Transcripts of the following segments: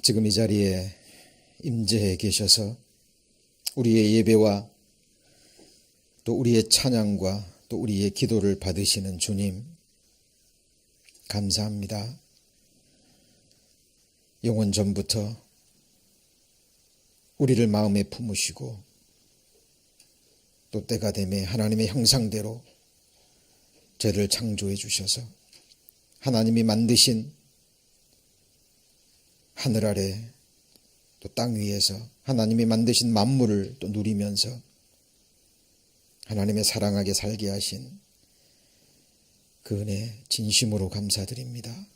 지금 이 자리에 임재해 계셔서 우리의 예배와 또 우리의 찬양과 또 우리의 기도를 받으시는 주님, 감사합니다. 영원 전부터 우리를 마음에 품으시고 또 때가 되매 하나님의 형상대로 죄를 창조해 주셔서 하나님이 만드신 하늘 아래 또 땅 위에서 하나님이 만드신 만물을 또 누리면서 하나님의 사랑하게 살게 하신 그 은혜 진심으로 감사드립니다.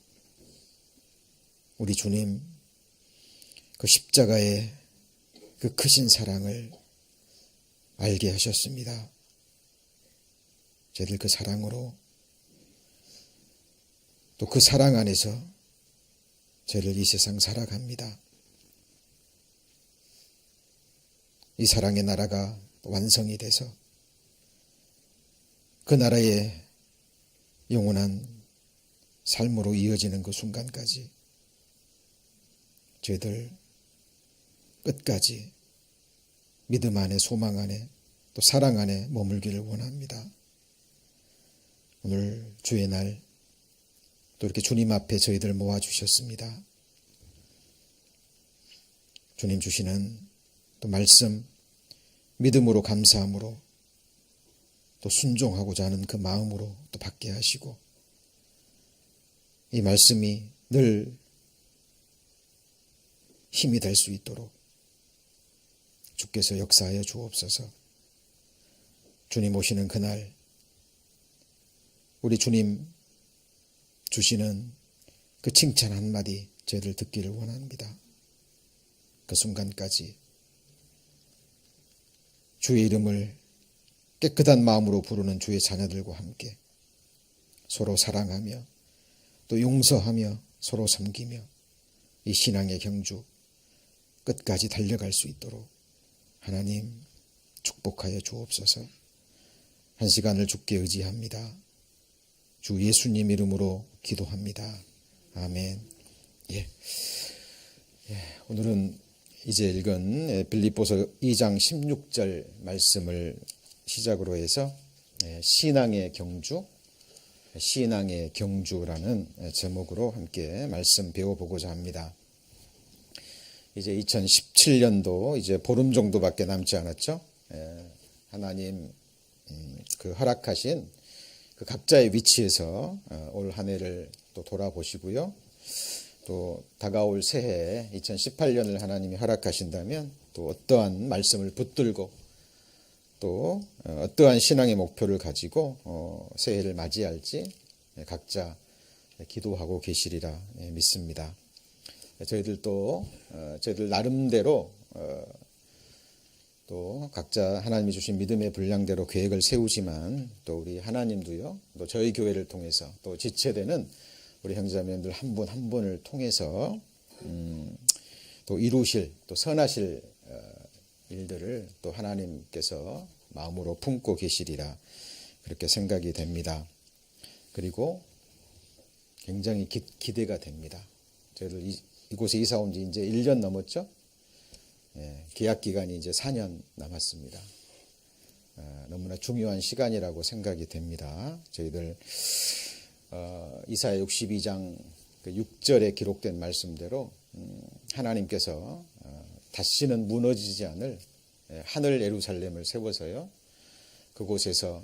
우리 주님, 그 십자가의 그 크신 사랑을 알게 하셨습니다. 저희들 그 사랑으로 또 그 사랑 안에서 저희를 이 세상 살아갑니다. 이 사랑의 나라가 완성이 돼서 그 나라의 영원한 삶으로 이어지는 그 순간까지 저희들 끝까지 믿음 안에, 소망 안에, 또 사랑 안에 머물기를 원합니다. 오늘 주의 날 또 이렇게 주님 앞에 저희들 모아주셨습니다. 주님 주시는 또 말씀, 믿음으로 감사함으로 또 순종하고자 하는 그 마음으로 또 받게 하시고 이 말씀이 늘 힘이 될 수 있도록 주께서 역사하여 주옵소서. 주님 오시는 그날 우리 주님 주시는 그 칭찬 한마디 저희들 듣기를 원합니다. 그 순간까지 주의 이름을 깨끗한 마음으로 부르는 주의 자녀들과 함께 서로 사랑하며 또 용서하며 서로 섬기며 이 신앙의 경주 끝까지 달려갈 수 있도록 하나님 축복하여 주옵소서. 한 시간을 주께 의지합니다. 주 예수님 이름으로 기도합니다. 아멘. 오늘은 이제 읽은 빌립보서 2장 16절 말씀을 시작으로 해서 신앙의 경주, 신앙의 경주라는 제목으로 함께 말씀 배워보고자 합니다. 이제 2017년도 이제 보름 정도밖에 남지 않았죠. 하나님 그 허락하신 그 각자의 위치에서 올 한 해를 또 돌아보시고요. 또 다가올 새해 2018년을 하나님이 허락하신다면 또 어떠한 말씀을 붙들고 또 어떠한 신앙의 목표를 가지고 새해를 맞이할지 각자 기도하고 계시리라 믿습니다. 저희들도 저희들 나름대로 또 각자 하나님이 주신 믿음의 분량대로 계획을 세우지만 또 우리 하나님도요, 또 저희 교회를 통해서 또 지체되는 우리 형제자매들 한 분 한 분을 통해서 또 이루실 또 선하실 일들을 또 하나님께서 마음으로 품고 계시리라 그렇게 생각이 됩니다. 그리고 굉장히 기대가 됩니다. 저희들 이곳에 이사 온 지 이제 1년 넘었죠. 계약 기간이 이제 4년 남았습니다. 너무나 중요한 시간이라고 생각이 됩니다. 저희들 이사야 62장 6절에 기록된 말씀대로 하나님께서 다시는 무너지지 않을 하늘 예루살렘을 세워서요, 그곳에서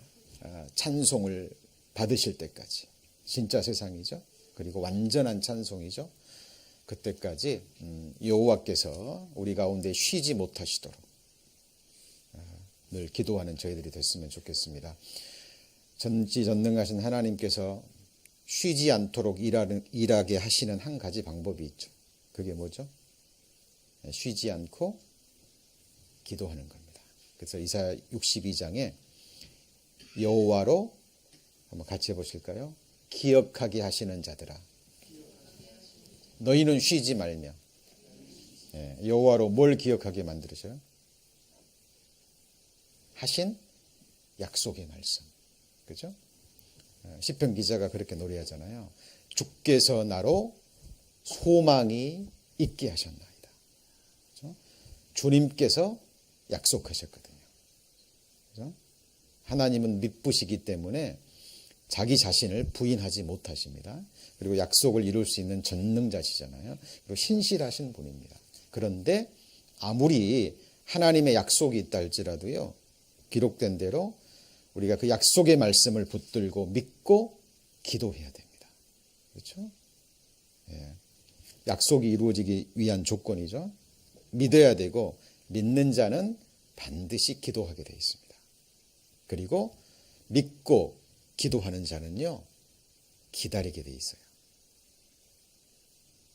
찬송을 받으실 때까지, 진짜 세상이죠. 그리고 완전한 찬송이죠. 그때까지 여호와께서 우리 가운데 쉬지 못하시도록 늘 기도하는 저희들이 됐으면 좋겠습니다. 전지전능하신 하나님께서 쉬지 않도록 일하게 하시는 한 가지 방법이 있죠. 그게 뭐죠? 쉬지 않고 기도하는 겁니다. 그래서 이사야 62장에 여호와로 한번 같이 해보실까요? 기억하게 하시는 자들아, 너희는 쉬지 말며. 여호와로 뭘 기억하게 만들으셔요? 하신 약속의 말씀. 그죠? 시편 기자가 그렇게 노래하잖아요. 주께서 나로 소망이 있게 하셨나이다. 그렇죠? 주님께서 약속하셨거든요. 그렇죠? 하나님은 믿부시기 때문에 자기 자신을 부인하지 못하십니다. 그리고 약속을 이룰 수 있는 전능자시잖아요. 그리고 신실하신 분입니다. 그런데 아무리 하나님의 약속이 있다 할지라도요, 기록된 대로 우리가 그 약속의 말씀을 붙들고 믿고 기도해야 됩니다. 그렇죠? 예. 약속이 이루어지기 위한 조건이죠. 믿어야 되고 믿는 자는 반드시 기도하게 되어 있습니다. 그리고 믿고 기도하는 자는요, 기다리게 되어 있어요.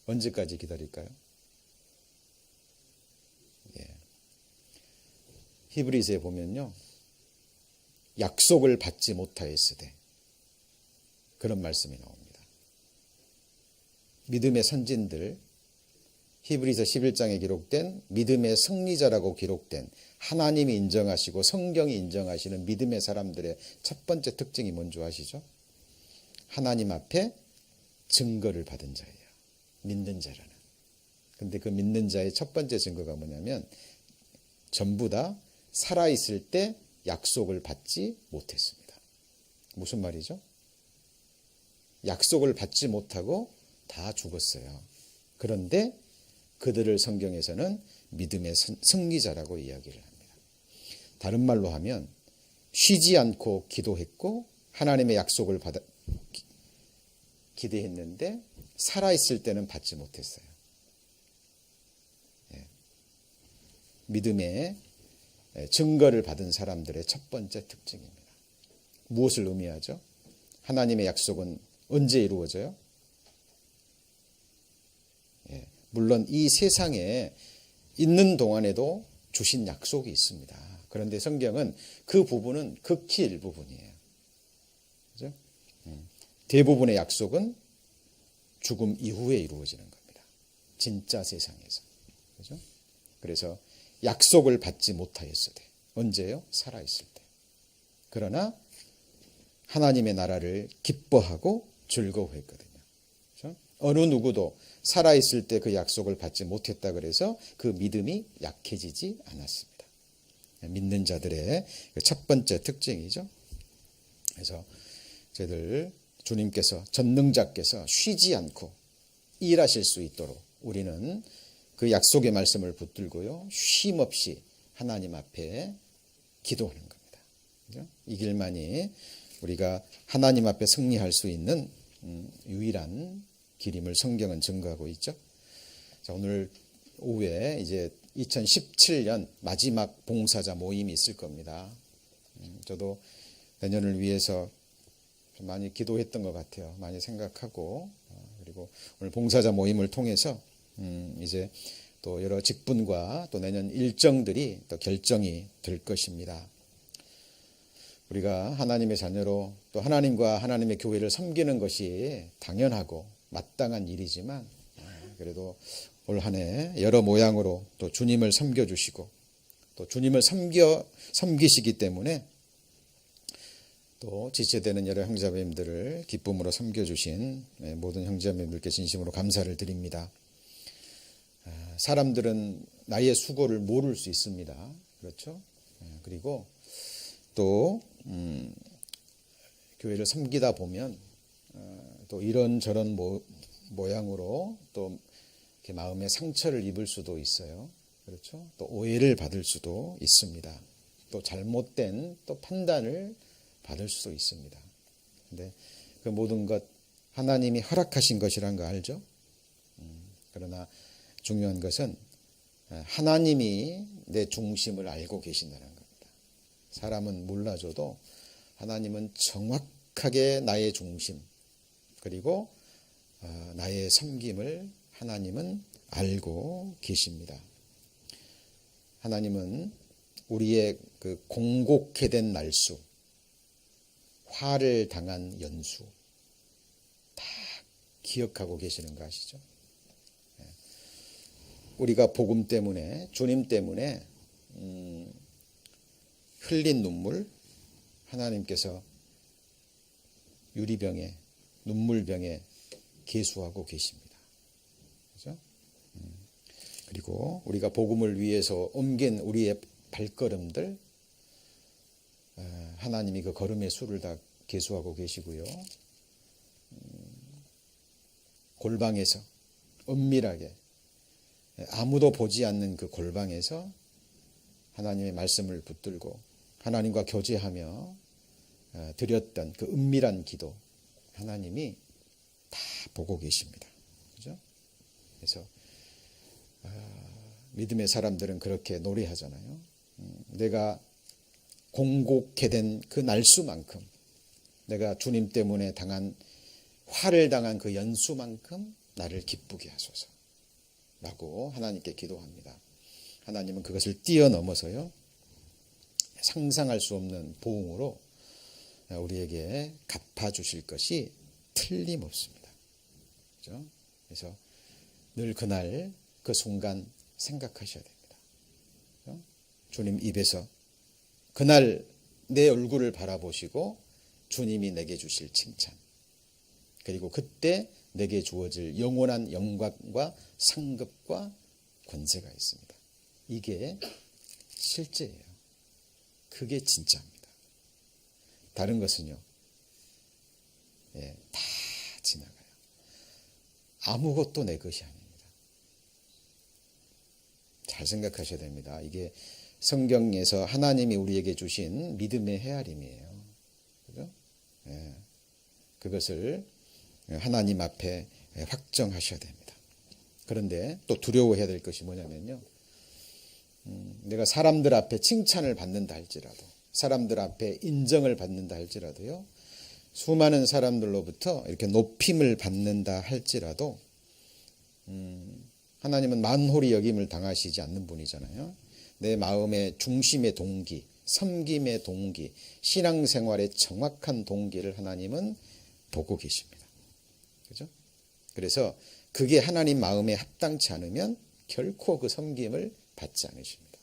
언제까지 기다릴까요? 예. 히브리서에 보면요, 약속을 받지 못하였으되, 그런 말씀이 나옵니다. 믿음의 선진들, 히브리서 11장에 기록된 믿음의 승리자라고 기록된, 하나님이 인정하시고 성경이 인정하시는 믿음의 사람들의 첫 번째 특징이 뭔지 아시죠? 하나님 앞에 증거를 받은 자예요. 믿는 자라는. 근데 그 믿는 자의 첫 번째 증거가 뭐냐면, 전부 다 살아있을 때 약속을 받지 못했습니다. 무슨 말이죠? 약속을 받지 못하고 다 죽었어요. 그런데 그들을 성경에서는 믿음의 승리자라고 이야기를 합니다. 다른 말로 하면 쉬지 않고 기도했고 하나님의 약속을 받아 기대했는데 살아있을 때는 받지 못했어요. 예. 믿음의 증거를 받은 사람들의 첫 번째 특징입니다. 무엇을 의미하죠? 하나님의 약속은 언제 이루어져요? 예. 물론 이 세상에 있는 동안에도 주신 약속이 있습니다. 그런데 성경은 그 부분은 극히 일부분이에요. 그죠? 대부분의 약속은 죽음 이후에 이루어지는 겁니다. 진짜 세상에서. 그죠? 그래서 약속을 받지 못하였을 때. 언제요? 살아있을 때. 그러나 하나님의 나라를 기뻐하고 즐거워했거든요. 그죠? 어느 누구도 살아있을 때 그 약속을 받지 못했다 그래서 그 믿음이 약해지지 않았습니다. 믿는 자들의 첫 번째 특징이죠. 그래서 저희들 주님께서, 전능자께서 쉬지 않고 일하실 수 있도록 우리는 그 약속의 말씀을 붙들고요, 쉼 없이 하나님 앞에 기도하는 겁니다. 그죠? 이 길만이 우리가 하나님 앞에 승리할 수 있는 유일한 길임을 성경은 증거하고 있죠. 자, 오늘 오후에 이제 2017년 마지막 봉사자 모임이 있을 겁니다. 저도 내년을 위해서 좀 많이 기도했던 것 같아요. 많이 생각하고, 그리고 오늘 봉사자 모임을 통해서 이제 또 여러 직분과 또 내년 일정들이 또 결정이 될 것입니다. 우리가 하나님의 자녀로 또 하나님과 하나님의 교회를 섬기는 것이 당연하고 마땅한 일이지만, 그래도 올 한 해 여러 모양으로 또 주님을 섬겨주시고 또 주님을 섬기시기 때문에 또 지체되는 여러 형제자매님들을 기쁨으로 섬겨주신 모든 형제자매님들께 진심으로 감사를 드립니다. 사람들은 나의 수고를 모를 수 있습니다. 그렇죠? 그리고 또 교회를 섬기다 보면 또 이런저런 모양으로 또 이렇게 마음의 상처를 입을 수도 있어요. 그렇죠? 또 오해를 받을 수도 있습니다. 또 잘못된 또 판단을 받을 수도 있습니다. 근데 그 모든 것 하나님이 허락하신 것이란 거 알죠? 그러나 중요한 것은 하나님이 내 중심을 알고 계신다는 겁니다. 사람은 몰라줘도 하나님은 정확하게 나의 중심, 그리고 나의 섬김을 하나님은 알고 계십니다. 하나님은 우리의 그 공곡해 된 날수, 화를 당한 연수 다 기억하고 계시는 거 아시죠? 우리가 복음 때문에, 주님 때문에 흘린 눈물, 하나님께서 유리병에, 눈물병에 계수하고 계십니다. 그죠? 그리고 우리가 복음을 위해서 옮긴 우리의 발걸음들, 하나님이 그 걸음의 수를 다 계수하고 계시고요. 골방에서 은밀하게 아무도 보지 않는 그 골방에서 하나님의 말씀을 붙들고 하나님과 교제하며 드렸던 그 은밀한 기도, 하나님이 다 보고 계십니다. 그죠? 그래서 믿음의 사람들은 그렇게 노래하잖아요. 내가 공곡해 된 그 날수만큼, 내가 주님 때문에 화를 당한 그 연수만큼 나를 기쁘게 하소서 라고 하나님께 기도합니다. 하나님은 그것을 뛰어넘어서요, 상상할 수 없는 보응으로 우리에게 갚아주실 것이 틀림없습니다. 그렇죠? 그래서 늘 그날 그 순간 생각하셔야 됩니다. 그렇죠? 주님 입에서 그날 내 얼굴을 바라보시고 주님이 내게 주실 칭찬, 그리고 그때 내게 주어질 영원한 영광과 상급과 권세가 있습니다. 이게 실제예요. 그게 진짜입니다. 다른 것은요, 다 지나가요. 아무것도 내 것이 아닙니다. 잘 생각하셔야 됩니다. 이게 성경에서 하나님이 우리에게 주신 믿음의 헤아림이에요. 그죠? 그것을 하나님 앞에 확정하셔야 됩니다. 그런데 또 두려워해야 될 것이 뭐냐면요, 내가 사람들 앞에 칭찬을 받는다 할지라도, 사람들 앞에 인정을 받는다 할지라도요, 수많은 사람들로부터 이렇게 높임을 받는다 할지라도 하나님은 만홀히 여김을 당하시지 않는 분이잖아요. 내 마음의 중심의 동기, 섬김의 동기, 신앙생활의 정확한 동기를 하나님은 보고 계십니다. 그죠? 그래서 그게 하나님 마음에 합당치 않으면 결코 그 섬김을 받지 않으십니다.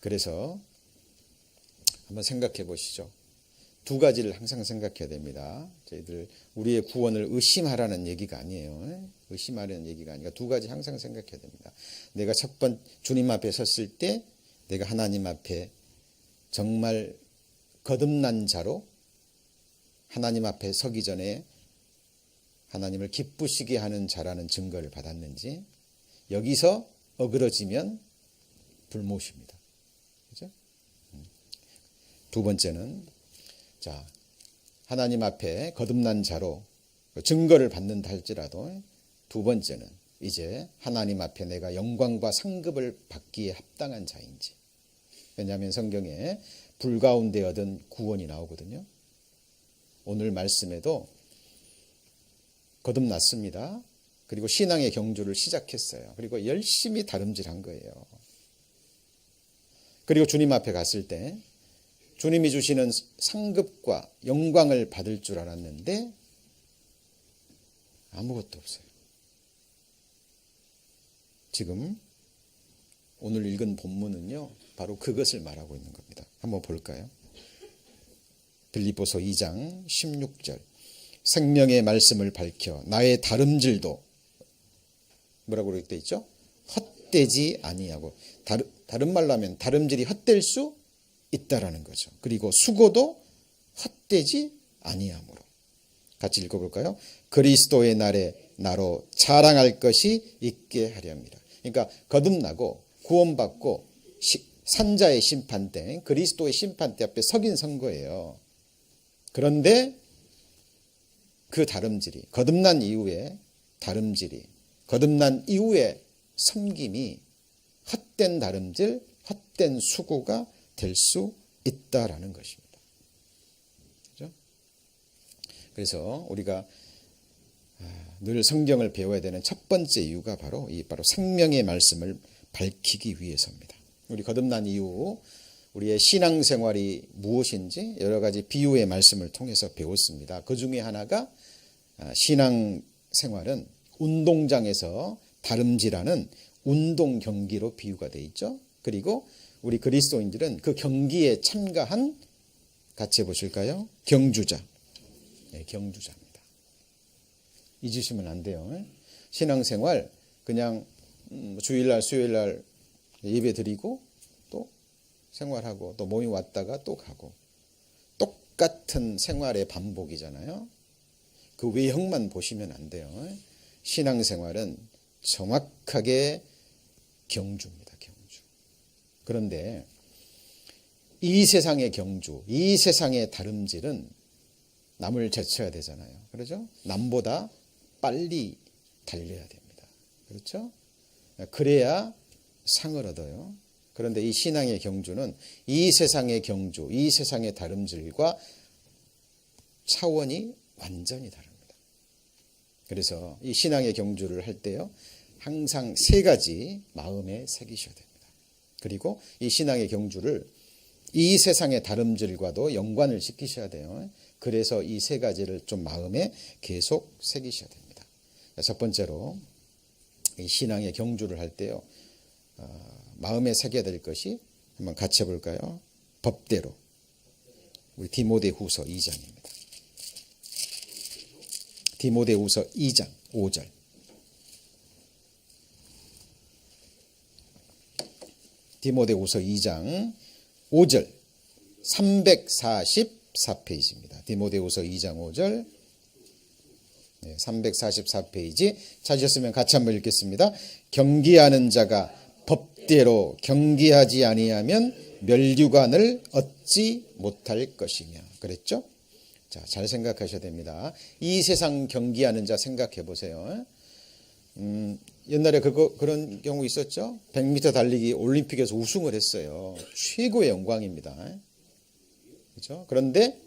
그래서 한번 생각해 보시죠. 두 가지를 항상 생각해야 됩니다. 저희들 우리의 구원을 의심하라는 얘기가 아니에요. 의심하라는 얘기가 아니라 두 가지 항상 생각해야 됩니다. 내가 첫 번 주님 앞에 섰을 때 내가 하나님 앞에 정말 거듭난 자로 하나님 앞에 서기 전에 하나님을 기쁘시게 하는 자라는 증거를 받았는지, 여기서 어그러지면 불못입니다. 그죠? 두 번째는, 자, 하나님 앞에 거듭난 자로 증거를 받는다 할지라도 두 번째는 이제 하나님 앞에 내가 영광과 상급을 받기에 합당한 자인지. 왜냐하면 성경에 불 가운데 얻은 구원이 나오거든요. 오늘 말씀에도 거듭났습니다. 그리고 신앙의 경주를 시작했어요. 그리고 열심히 다름질한 거예요. 그리고 주님 앞에 갔을 때 주님이 주시는 상급과 영광을 받을 줄 알았는데 아무것도 없어요. 지금 오늘 읽은 본문은요, 바로 그것을 말하고 있는 겁니다. 한번 볼까요? 빌립보서 2장 16절. 생명의 말씀을 밝혀 나의 다름질도 뭐라고 그렇게 있죠? 헛되지 아니하고, 다른 말로 하면 다름질이 헛될 수 있다라는 거죠. 그리고 수고도 헛되지 아니하므로. 같이 읽어볼까요? 그리스도의 날에 나로 자랑할 것이 있게 하려 합니다. 그러니까 거듭나고 구원받고 산자의 심판대, 그리스도의 심판대 앞에 서긴 선 거예요. 그런데 그 다름질이, 거듭난 이후에 다름질이, 거듭난 이후에 섬김이 헛된 다름질, 헛된 수고가 될 수 있다라는 것입니다. 그렇죠? 그래서 우리가 늘 성경을 배워야 되는 첫 번째 이유가 바로 생명의 말씀을 밝히기 위해서입니다. 우리 거듭난 이후 우리의 신앙생활이 무엇인지 여러 가지 비유의 말씀을 통해서 배웠습니다. 그 중에 하나가 신앙생활은 운동장에서 다름질하는 운동 경기로 비유가 되어 있죠. 그리고 우리 그리스도인들은 그 경기에 참가한, 같이 해보실까요? 경주자. 네, 경주자입니다. 잊으시면 안 돼요. 신앙생활 그냥 주일날 수요일날 예배 드리고 또 생활하고 또 모임 왔다가 또 가고 똑같은 생활의 반복이잖아요. 그 외형만 보시면 안 돼요. 신앙생활은 정확하게 경주입니다. 경주. 그런데 이 세상의 경주, 이 세상의 다름질은 남을 제쳐야 되잖아요. 그렇죠? 남보다 빨리 달려야 됩니다. 그렇죠? 그래야 상을 얻어요. 그런데 이 신앙의 경주는 이 세상의 경주, 이 세상의 다름질과 차원이 완전히 다릅니다. 그래서 이 신앙의 경주를 할 때요, 항상 세 가지 마음에 새기셔야 됩니다. 그리고 이 신앙의 경주를 이 세상의 다름질과도 연관을 시키셔야 돼요. 그래서 이 세 가지를 좀 마음에 계속 새기셔야 됩니다. 첫 번째로 이 신앙의 경주를 할 때요, 마음에 새겨야 될 것이 한번 같이 해볼까요? 법대로. 우리 디모데후서 2장입니다. 디모데후서 2장 5절. 디모데후서 2장 5절 344페이지입니다. 디모데후서 2장 5절 344페이지 찾으셨으면 같이 한번 읽겠습니다. 경기하는 자가 법대로 경기하지 아니하면 멸류관을 얻지 못할 것이며 그랬죠? 자, 잘 생각하셔야 됩니다. 이 세상 경기하는 자 생각해 보세요. 옛날에 그런 경우 있었죠? 100m 달리기 올림픽에서 우승을 했어요. 최고의 영광입니다. 그렇죠? 그런데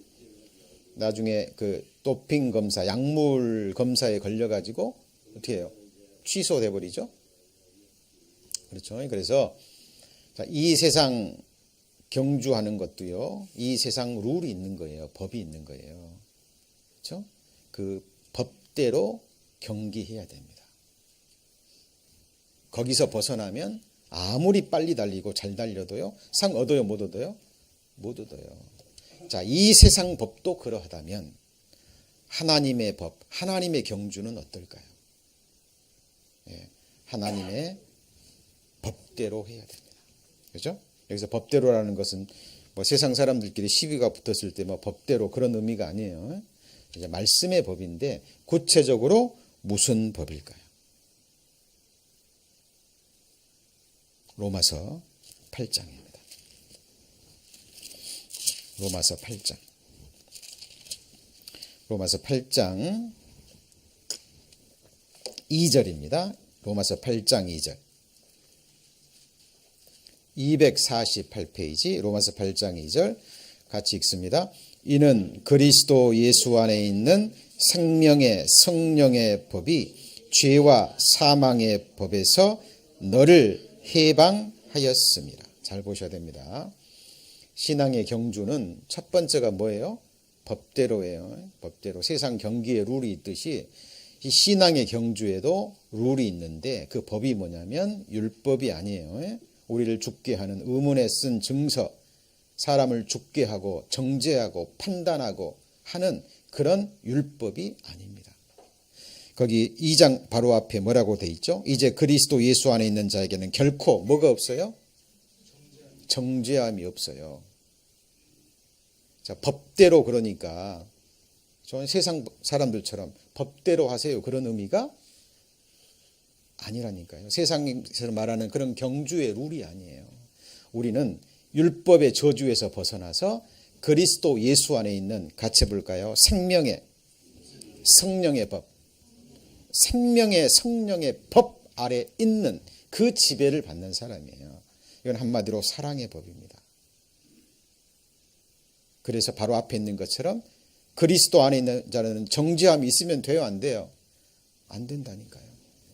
나중에 그 도핑 검사, 약물 검사에 걸려가지고 어떻게 해요? 취소돼 버리죠. 그렇죠? 그래서 이 세상 경주하는 것도요, 이 세상 룰이 있는 거예요. 법이 있는 거예요. 그렇죠? 그 법대로 경기해야 됩니다. 거기서 벗어나면 아무리 빨리 달리고 잘 달려도요, 상 얻어요, 못 얻어요? 못 얻어요. 자, 이 세상 법도 그러하다면 하나님의 법, 하나님의 경주는 어떨까요? 예, 하나님의 법대로 해야 됩니다. 그렇죠? 여기서 법대로라는 것은 뭐 세상 사람들끼리 시비가 붙었을 때 뭐 법대로 그런 의미가 아니에요. 이제 말씀의 법인데 구체적으로 무슨 법일까요? 로마서 8장입니다. 로마서 8장. 로마서 8장 2절입니다. 로마서 8장 2절. 248페이지 로마서 8장 2절 같이 읽습니다. 이는 그리스도 예수 안에 있는 생명의 성령의 법이 죄와 사망의 법에서 너를 해방하였습니다. 잘 보셔야 됩니다. 신앙의 경주는 첫 번째가 뭐예요? 법대로예요. 법대로. 세상 경기에 룰이 있듯이 이 신앙의 경주에도 룰이 있는데 그 법이 뭐냐면 율법이 아니에요. 우리를 죽게 하는 의문에 쓴 증서, 사람을 죽게 하고 정죄하고 판단하고 하는 그런 율법이 아닙니다. 거기 2장 바로 앞에 뭐라고 돼 있죠? 이제 그리스도 예수 안에 있는 자에게는 결코 뭐가 없어요? 정죄함이 없어요. 자, 법대로 그러니까 저는 세상 사람들처럼 법대로 하세요. 그런 의미가 아니라니까요. 세상에서 말하는 그런 경주의 룰이 아니에요. 우리는 율법의 저주에서 벗어나서 그리스도 예수 안에 있는 같이 볼까요? 생명의 성령의 법, 생명의 성령의 법 아래 있는 그 지배를 받는 사람이에요. 이건 한마디로 사랑의 법입니다. 그래서 바로 앞에 있는 것처럼 그리스도 안에 있는 자는 정죄함이 있으면 돼요, 안 돼요? 안 된다니까요.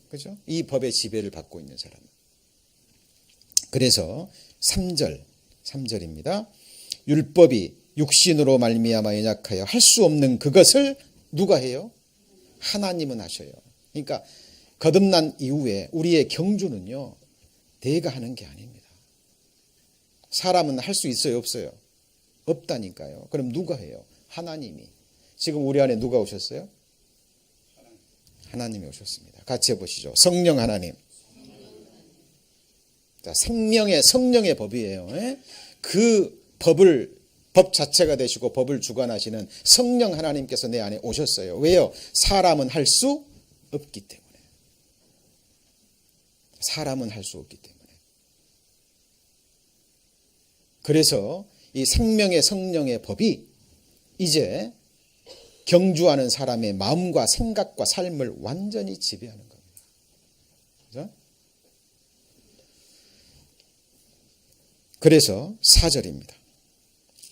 그죠? 이 법의 지배를 받고 있는 사람. 그래서 3절입니다. 율법이 육신으로 말미암아 연약하여 할 수 없는 그것을 누가 해요? 하나님은 하셔요. 그러니까 거듭난 이후에 우리의 경주는요, 내가 하는 게 아닙니다. 사람은 할 수 있어요, 없어요? 없다니까요. 그럼 누가 해요? 하나님이. 지금 우리 안에 누가 오셨어요? 하나님이 오셨습니다. 같이 해보시죠. 성령 하나님. 자, 생명의 성령의 법이에요. 예? 그 법 자체가 되시고 법을 주관하시는 성령 하나님께서 내 안에 오셨어요. 왜요? 사람은 할 수 없기 때문에. 사람은 할 수 없기 때문에. 그래서 이 생명의 성령의 법이 이제 경주하는 사람의 마음과 생각과 삶을 완전히 지배하는 겁니다. 그죠? 그래서 4절입니다.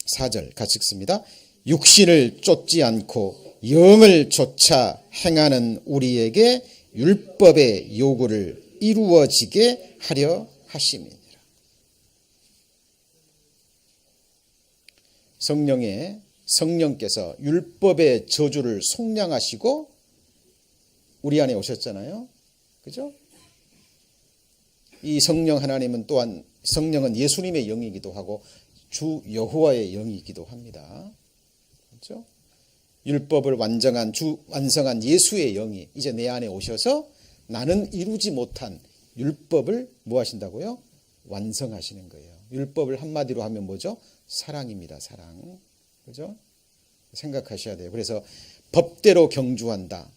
4절 같이 읽습니다. 육신을 쫓지 않고 영을 쫓아 행하는 우리에게 율법의 요구를 이루어지게 하려 하심이니라. 성령께서 율법의 저주를 속량하시고 우리 안에 오셨잖아요. 그죠? 이 성령 하나님은 또한 성령은 예수님의 영이기도 하고 주 여호와의 영이기도 합니다. 그렇죠? 율법을 완성한 예수의 영이 이제 내 안에 오셔서 나는 이루지 못한 율법을 뭐 하신다고요? 완성하시는 거예요. 율법을 한마디로 하면 뭐죠? 사랑입니다. 사랑. 그죠? 생각하셔야 돼요. 그래서 법대로 경주한다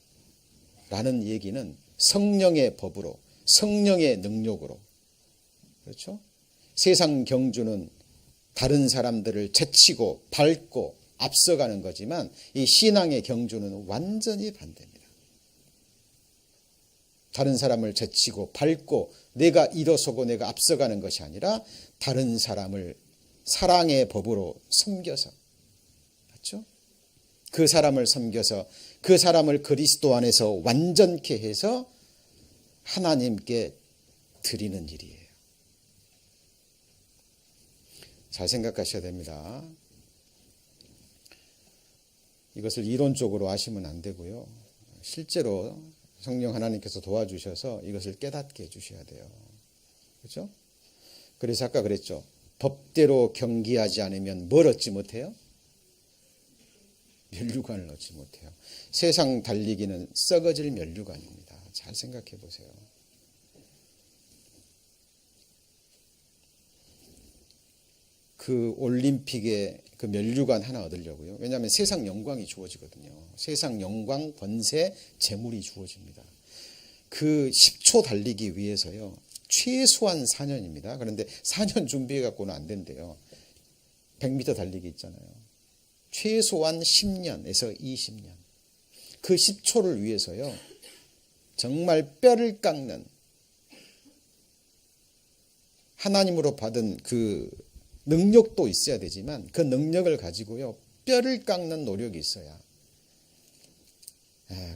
라는 얘기는 성령의 법으로, 성령의 능력으로. 그렇죠? 세상 경주는 다른 사람들을 제치고 밟고 앞서가는 거지만 이 신앙의 경주는 완전히 반대입니다. 다른 사람을 제치고 밟고 내가 일어서고 내가 앞서가는 것이 아니라 다른 사람을 사랑의 법으로 섬겨서, 맞죠? 그 사람을 섬겨서 그 사람을 그리스도 안에서 완전케 해서 하나님께 드리는 일이에요. 잘 생각하셔야 됩니다. 이것을 이론적으로 아시면 안 되고요. 실제로 성령 하나님께서 도와주셔서 이것을 깨닫게 해주셔야 돼요. 그렇죠? 그래서 아까 그랬죠. 법대로 경기하지 않으면 뭘 얻지 못해요? 면류관을 얻지 못해요. 세상 달리기는 썩어질 면류관입니다. 잘 생각해 보세요. 그 올림픽에 그 면류관 하나 얻으려고요. 왜냐하면 세상 영광이 주어지거든요. 세상 영광, 번세, 재물이 주어집니다. 그 10초 달리기 위해서요. 최소한 4년입니다. 그런데 4년 준비해 갖고는 안 된대요. 100m 달리기 있잖아요. 최소한 10년에서 20년. 그 10초를 위해서요. 정말 뼈를 깎는 하나님으로 받은 그 능력도 있어야 되지만 그 능력을 가지고요. 뼈를 깎는 노력이 있어야.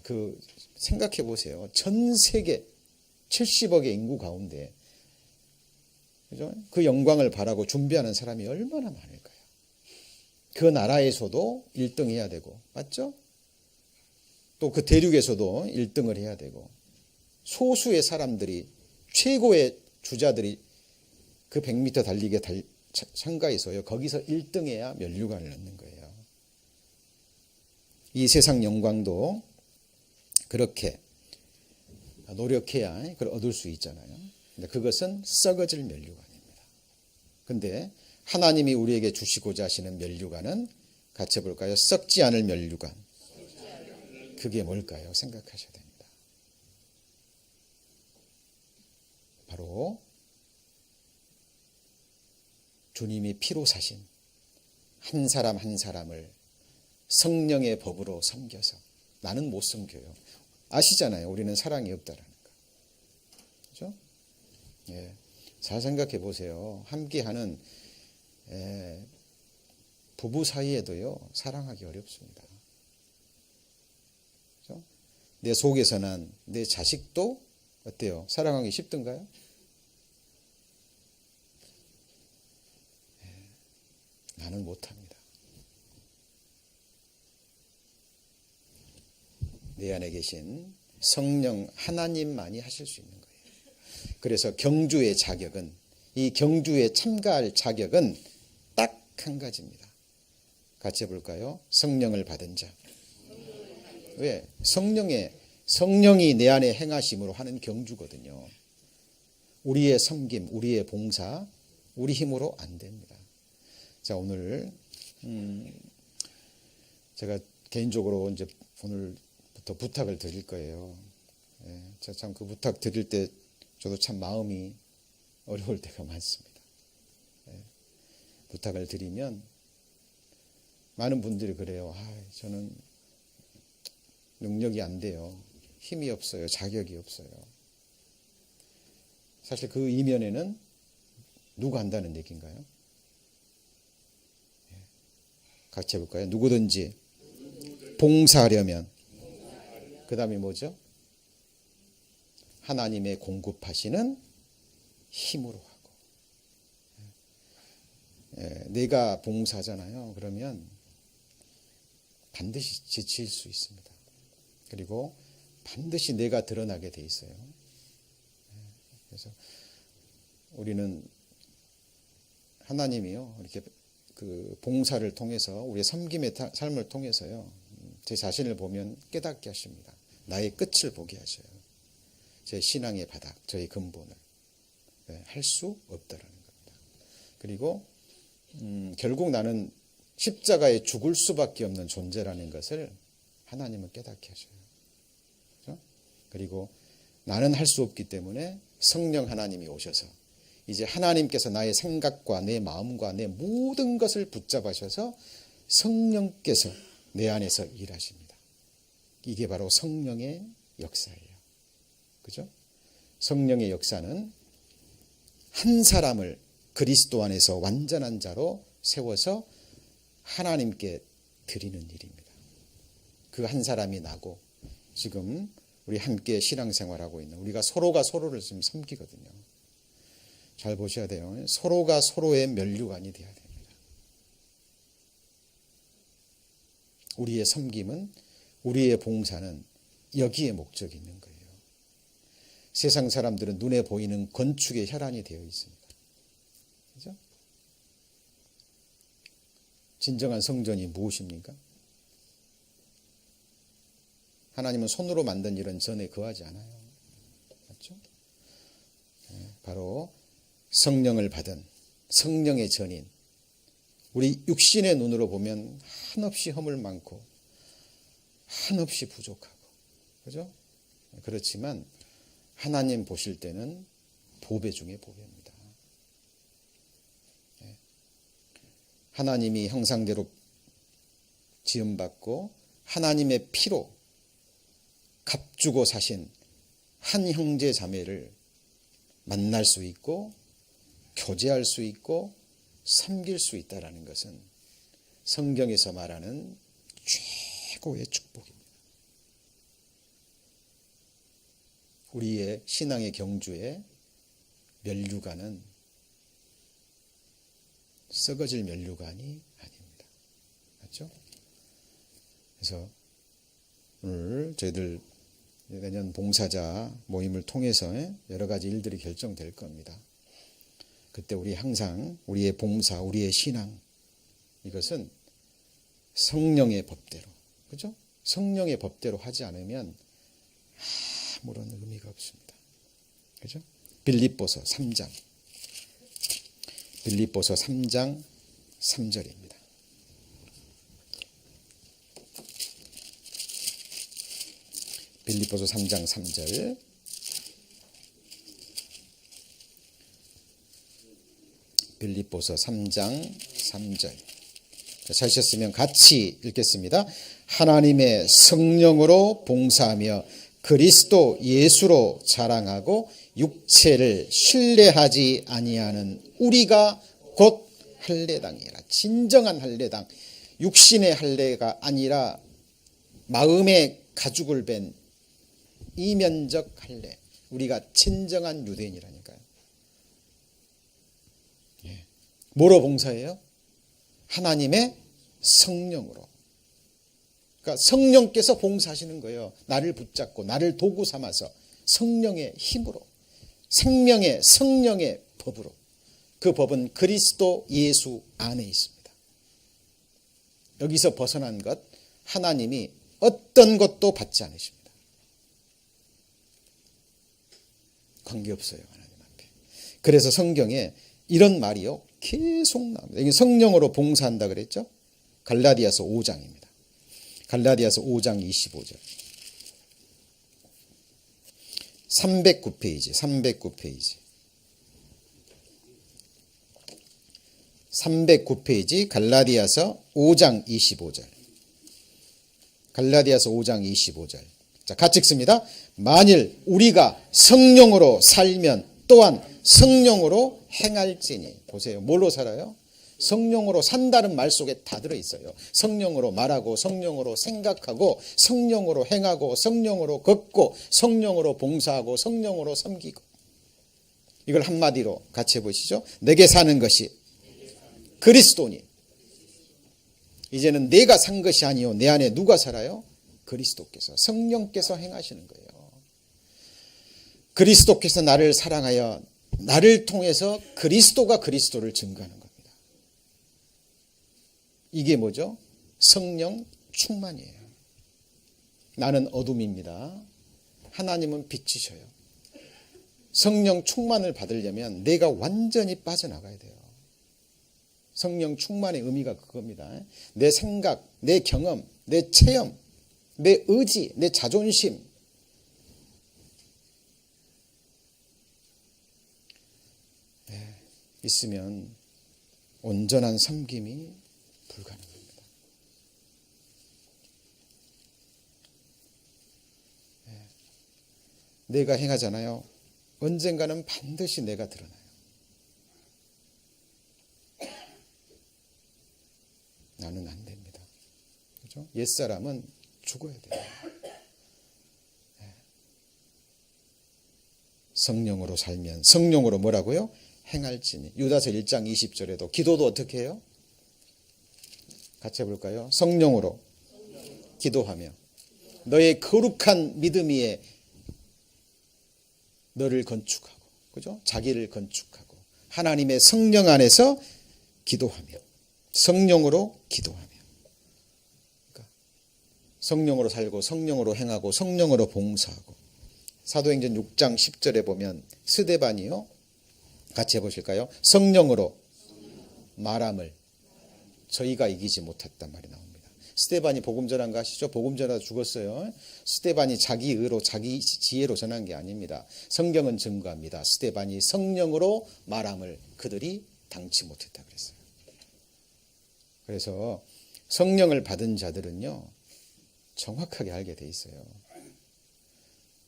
그 생각해 보세요. 전 세계 70억의 인구 가운데 그죠? 그 영광을 바라고 준비하는 사람이 얼마나 많을까요? 그 나라에서도 1등 해야 되고, 맞죠? 또 그 대륙에서도 1등을 해야 되고, 소수의 사람들이, 최고의 주자들이 그 100m 달리기에 참가해서요. 거기서 1등해야 면류관을 얻는 거예요. 이 세상 영광도 그렇게 노력해야 그걸 얻을 수 있잖아요. 근데 그것은 썩어질 면류관입니다. 근데 하나님이 우리에게 주시고자 하시는 면류관은 같이 해볼까요? 썩지 않을 면류관. 그게 뭘까요? 생각하셔야 됩니다. 바로 주님이 피로 사신 한 사람 한 사람을 성령의 법으로 섬겨서 나는 못 섬겨요. 아시잖아요. 우리는 사랑이 없다라는 거. 그렇죠? 예. 잘 생각해 보세요. 함께하는 부부 사이에도요. 사랑하기 어렵습니다. 그렇죠? 내 속에서 난 내 자식도 어때요? 사랑하기 쉽던가요? 나는 못합니다. 내 안에 계신 성령 하나님만이 하실 수 있는 거예요. 그래서 경주의 자격은, 이 경주에 참가할 자격은 딱 한 가지입니다. 같이 해볼까요? 성령을 받은 자. 왜? 성령의 성령이 내 안에 행하심으로 하는 경주거든요. 우리의 섬김, 우리의 봉사, 우리 힘으로 안 됩니다. 자, 오늘 제가 개인적으로 이제 오늘부터 부탁을 드릴 거예요. 예, 제가 참 그 부탁 드릴 때 저도 참 마음이 어려울 때가 많습니다. 예, 부탁을 드리면 많은 분들이 그래요. 저는 능력이 안 돼요. 힘이 없어요. 자격이 없어요. 사실 그 이면에는 누가 한다는 얘기인가요? 예, 같이 해볼까요? 누구든지 봉사하려면, 그 다음에 뭐죠? 하나님의 공급하시는 힘으로 하고. 예, 내가 봉사잖아요. 그러면 반드시 지칠 수 있습니다. 그리고 반드시 내가 드러나게 돼 있어요. 그래서 우리는 하나님이요, 이렇게 그 봉사를 통해서, 우리의 섬김의 삶을 통해서요, 제 자신을 보면 깨닫게 하십니다. 나의 끝을 보게 하셔요. 제 신앙의 바닥, 저의 근본을 할 수 없다라는 겁니다. 그리고 결국 나는 십자가에 죽을 수밖에 없는 존재라는 것을 하나님은 깨닫게 하셔요. 그렇죠? 그리고 나는 할 수 없기 때문에 성령 하나님이 오셔서 이제 하나님께서 나의 생각과 내 마음과 내 모든 것을 붙잡으셔서 성령께서 내 안에서 일하십니다. 이게 바로 성령의 역사예요. 그죠? 성령의 역사는 한 사람을 그리스도 안에서 완전한 자로 세워서 하나님께 드리는 일입니다. 그 한 사람이 나고 지금 우리 함께 신앙생활하고 있는 우리가 서로가 서로를 지금 섬기거든요. 잘 보셔야 돼요. 서로가 서로의 면류관이 되어야 됩니다. 우리의 섬김은, 우리의 봉사는 여기에 목적이 있는 거예요. 세상 사람들은 눈에 보이는 건축의 혈안이 되어 있습니다. 그죠? 진정한 성전이 무엇입니까? 하나님은 손으로 만든 일은 전에 거하지 않아요. 맞죠? 바로 성령을 받은 성령의 전인, 우리 육신의 눈으로 보면 한없이 허물 많고 한없이 부족하고, 그죠? 그렇지만 하나님 보실 때는 보배 중에 보배입니다. 하나님이 형상대로 지음받고 하나님의 피로 값주고 사신 한 형제 자매를 만날 수 있고 교제할 수 있고 섬길 수 있다는 것은 성경에서 말하는 최고의 축복입니다. 우리의 신앙의 경주에 면류관은 썩어질 면류관이 아닙니다. 맞죠? 그래서 오늘 저희들 내년 봉사자 모임을 통해서 여러 가지 일들이 결정될 겁니다. 그때 우리 항상 우리의 봉사, 우리의 신앙, 이것은 성령의 법대로, 그죠? 성령의 법대로 하지 않으면 아무런 의미가 없습니다. 그죠? 빌립보서 3장 3절입니다. 빌립보서 3장 3절. 빌립보서 3장 3절. 찾으셨으면 같이 읽겠습니다. 하나님의 성령으로 봉사하며 그리스도 예수로 자랑하고 육체를 신뢰하지 아니하는 우리가 곧 할례당이라. 진정한 할례당, 육신의 할례가 아니라 마음의 가죽을 벤 이면적 할례. 우리가 진정한 유대인이라니까요. 뭐로 봉사해요? 하나님의 성령으로. 그러니까 성령께서 봉사하시는 거예요. 나를 붙잡고 나를 도구 삼아서 성령의 힘으로, 생명의 성령의 법으로. 그 법은 그리스도 예수 안에 있습니다. 여기서 벗어난 것, 하나님이 어떤 것도 받지 않으십니다. 관계없어요. 하나님 앞에. 그래서 성경에 이런 말이요 계속 나옵니다. 이게 성령으로 봉사한다 그랬죠. 갈라디아서 5장입니다. 갈라디아서 5장 25절. 309페이지. 309페이지 갈라디아서 5장 25절. 갈라디아서 5장 25절. 자, 같이 읽습니다. 만일 우리가 성령으로 살면 또한 성령으로 행할지니. 보세요. 뭘로 살아요? 성령으로 산다는 말 속에 다 들어있어요. 성령으로 말하고 성령으로 생각하고 성령으로 행하고 성령으로 걷고 성령으로 봉사하고 성령으로 섬기고. 이걸 한마디로 같이 해보시죠. 내게 사는 것이 그리스도니. 이제는 내가 산 것이 아니요 내 안에 누가 살아요? 그리스도께서, 성령께서 행하시는 거예요. 그리스도께서 나를 사랑하여 나를 통해서 그리스도가 그리스도를 증거하는 겁니다. 이게 뭐죠? 성령 충만이에요. 나는 어둠입니다. 하나님은 빛이셔요. 성령 충만을 받으려면 내가 완전히 빠져나가야 돼요. 성령 충만의 의미가 그겁니다. 내 생각, 내 경험, 내 체험, 내 의지, 내 자존심, 있으면 온전한 섬김이 불가능합니다. 내가 행하잖아요. 언젠가는 반드시 내가 드러나요. 나는 안 됩니다. 그렇죠? 옛사람은 죽어야 돼요. 성령으로 살면 성령으로 뭐라고요? 행할지니. 유다서 1장 20절에도 기도도 어떻게 해요? 같이 해볼까요? 성령으로 기도하며 너의 거룩한 믿음 위에 너를 건축하고, 그죠? 자기를 건축하고 하나님의 성령 안에서 기도하며 성령으로 기도하며. 그러니까 성령으로 살고 성령으로 행하고 성령으로 봉사하고. 사도행전 6장 10절에 보면 스데반이요, 같이 해보실까요? 성령으로 말함을 저희가 이기지 못했단 말이 나옵니다. 스데반이 복음 전한 거 아시죠? 복음 전하다 죽었어요. 스데반이 자기 의로 자기 지혜로 전한 게 아닙니다. 성경은 증거합니다. 스데반이 성령으로 말함을 그들이 당치 못했다 그랬어요. 그래서 성령을 받은 자들은요 정확하게 알게 돼 있어요.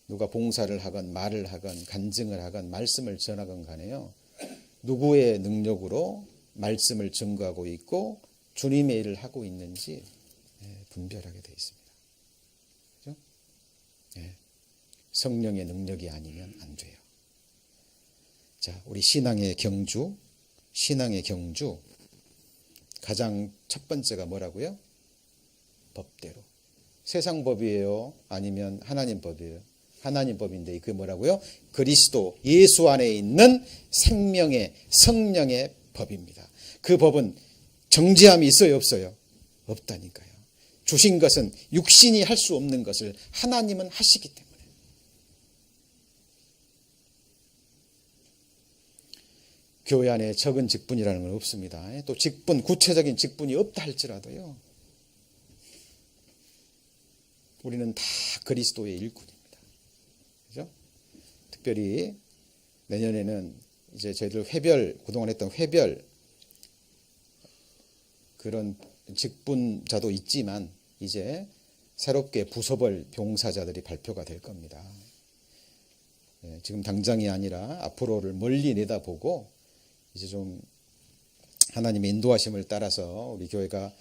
누가 봉사를 하건 말을 하건 간증을 하건 말씀을 전하건 간에요, 누구의 능력으로 말씀을 증거하고 있고 주님의 일을 하고 있는지 분별하게 돼 있습니다. 그렇죠? 성령의 능력이 아니면 안 돼요. 자, 우리 신앙의 경주 가장 첫 번째가 뭐라고요? 법대로. 세상 법이에요? 아니면 하나님 법이에요? 하나님 법인데 그게 뭐라고요? 그리스도 예수 안에 있는 생명의 성령의 법입니다. 그 법은 정죄함이 있어요, 없어요? 없다니까요. 주신 것은 육신이 할 수 없는 것을 하나님은 하시기 때문에. 교회 안에 적은 직분이라는 건 없습니다. 또 직분, 구체적인 직분이 없다 할지라도요, 우리는 다 그리스도의 일꾼입니다. 그죠? 특별히 내년에는 이제 저희들 그동안 했던 회별 그런 직분자도 있지만 이제 새롭게 부서별 봉사자들이 발표가 될 겁니다. 지금 당장이 아니라 앞으로를 멀리 내다보고 이제 좀 하나님의 인도하심을 따라서 우리 교회가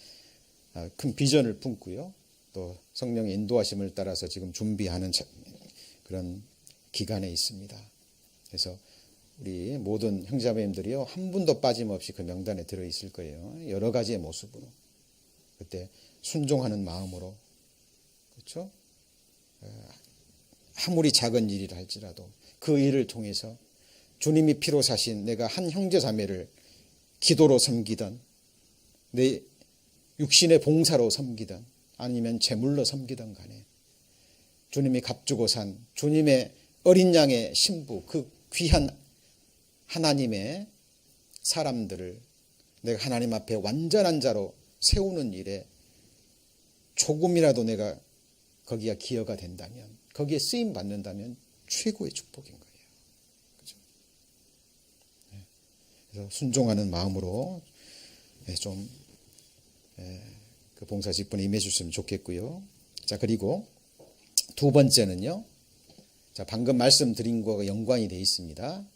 큰 비전을 품고요, 또 성령의 인도하심을 따라서 지금 준비하는 그런 기간에 있습니다. 그래서 우리 모든 형제자매님들이요 한 분도 빠짐없이 그 명단에 들어있을 거예요. 여러 가지의 모습으로. 그때 순종하는 마음으로, 그렇죠? 아무리 작은 일이라 할지라도 그 일을 통해서 주님이 피로 사신 내가 한 형제자매를 기도로 섬기던, 내 육신의 봉사로 섬기던, 아니면 제물로 섬기던 간에 주님이 값주고 산 주님의 어린 양의 신부, 그 귀한 하나님의 사람들을 내가 하나님 앞에 완전한 자로 세우는 일에 조금이라도 내가 거기가 기여가 된다면, 거기에 쓰임 받는다면 최고의 축복인 거예요. 그죠? 그래서 순종하는 마음으로 좀 그 봉사 직분에 임해 주시면 좋겠고요. 자, 그리고 두 번째는요. 자, 방금 말씀드린 거가 연관이 되어 있습니다.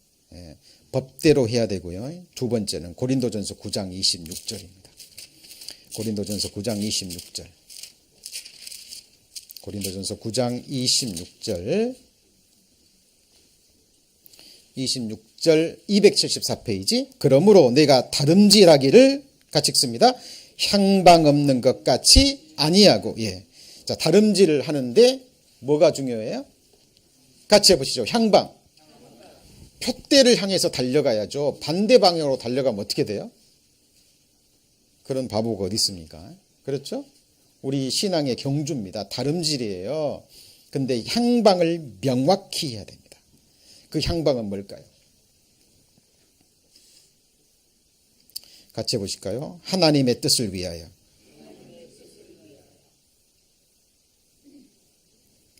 법대로 해야 되고요. 두 번째는 고린도전서 9장 26절입니다. 고린도전서 9장 26절. 고린도전서 9장 26절. 26절 274페이지. 그러므로 내가 다름질하기를 같이 읽습니다. 향방 없는 것 같이 아니하고. 예. 자, 다름질을 하는데 뭐가 중요해요? 같이 해보시죠. 향방. 표대를 향해서 달려가야죠. 반대 방향으로 달려가면 어떻게 돼요? 그런 바보가 어디 있습니까? 그렇죠? 우리 신앙의 경주입니다. 다름질이에요. 근데 향방을 명확히 해야 됩니다. 그 향방은 뭘까요? 같이 해보실까요? 하나님의 뜻을 위하여.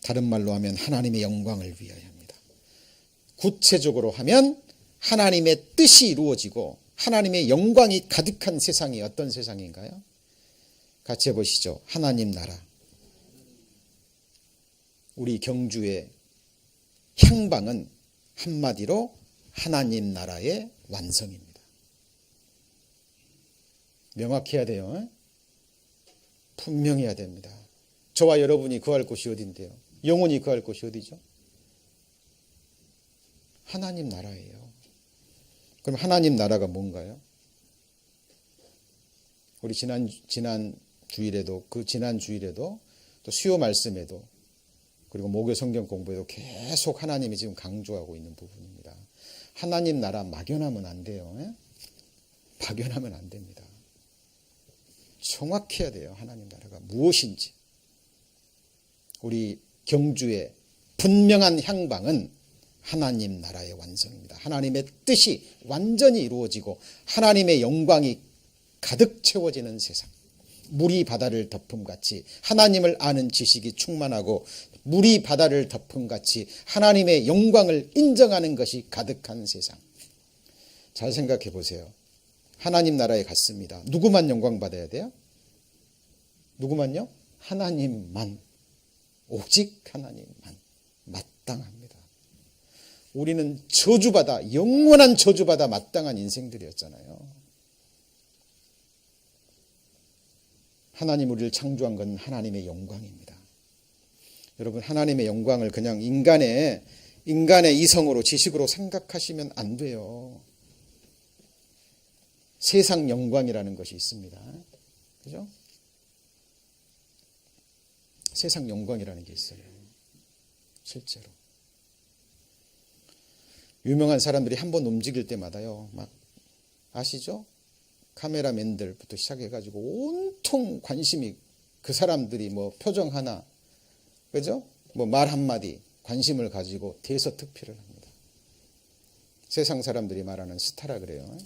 다른 말로 하면 하나님의 영광을 위하여 합니다. 구체적으로 하면 하나님의 뜻이 이루어지고 하나님의 영광이 가득한 세상이 어떤 세상인가요? 같이 해보시죠. 하나님 나라. 우리 경주의 향방은 한마디로 하나님 나라의 완성입니다. 명확해야 돼요. 분명해야 됩니다. 저와 여러분이 거할 곳이 어딘데요? 영혼이 거할 곳이 어디죠? 하나님 나라예요. 그럼 하나님 나라가 뭔가요? 우리 지난 주일에도, 그 지난 주일에도, 또 수요 말씀에도, 그리고 목요 성경 공부에도 계속 하나님이 지금 강조하고 있는 부분입니다. 하나님 나라 막연하면 안 돼요. 막연하면 안 됩니다. 정확해야 돼요. 하나님 나라가 무엇인지. 우리 경주의 분명한 향방은 하나님 나라의 완성입니다. 하나님의 뜻이 완전히 이루어지고 하나님의 영광이 가득 채워지는 세상. 물이 바다를 덮음같이 하나님을 아는 지식이 충만하고 물이 바다를 덮음같이 하나님의 영광을 인정하는 것이 가득한 세상. 잘 생각해 보세요. 하나님 나라에 갔습니다. 누구만 영광 받아야 돼요? 누구만요? 하나님만. 오직 하나님만. 마땅합니다. 우리는 저주받아, 영원한 저주받아 마땅한 인생들이었잖아요. 하나님 우리를 창조한 건 하나님의 영광입니다. 여러분, 하나님의 영광을 그냥 인간의 이성으로, 지식으로 생각하시면 안 돼요. 세상 영광이라는 것이 있습니다. 그죠? 세상 영광이라는 게 있어요. 실제로. 유명한 사람들이 한 번 움직일 때마다요, 막, 아시죠? 카메라맨들부터 시작해가지고 온통 관심이, 그 사람들이 뭐 표정 하나, 그죠? 뭐 말 한마디 관심을 가지고 대서특필을 합니다. 세상 사람들이 말하는 스타라 그래요.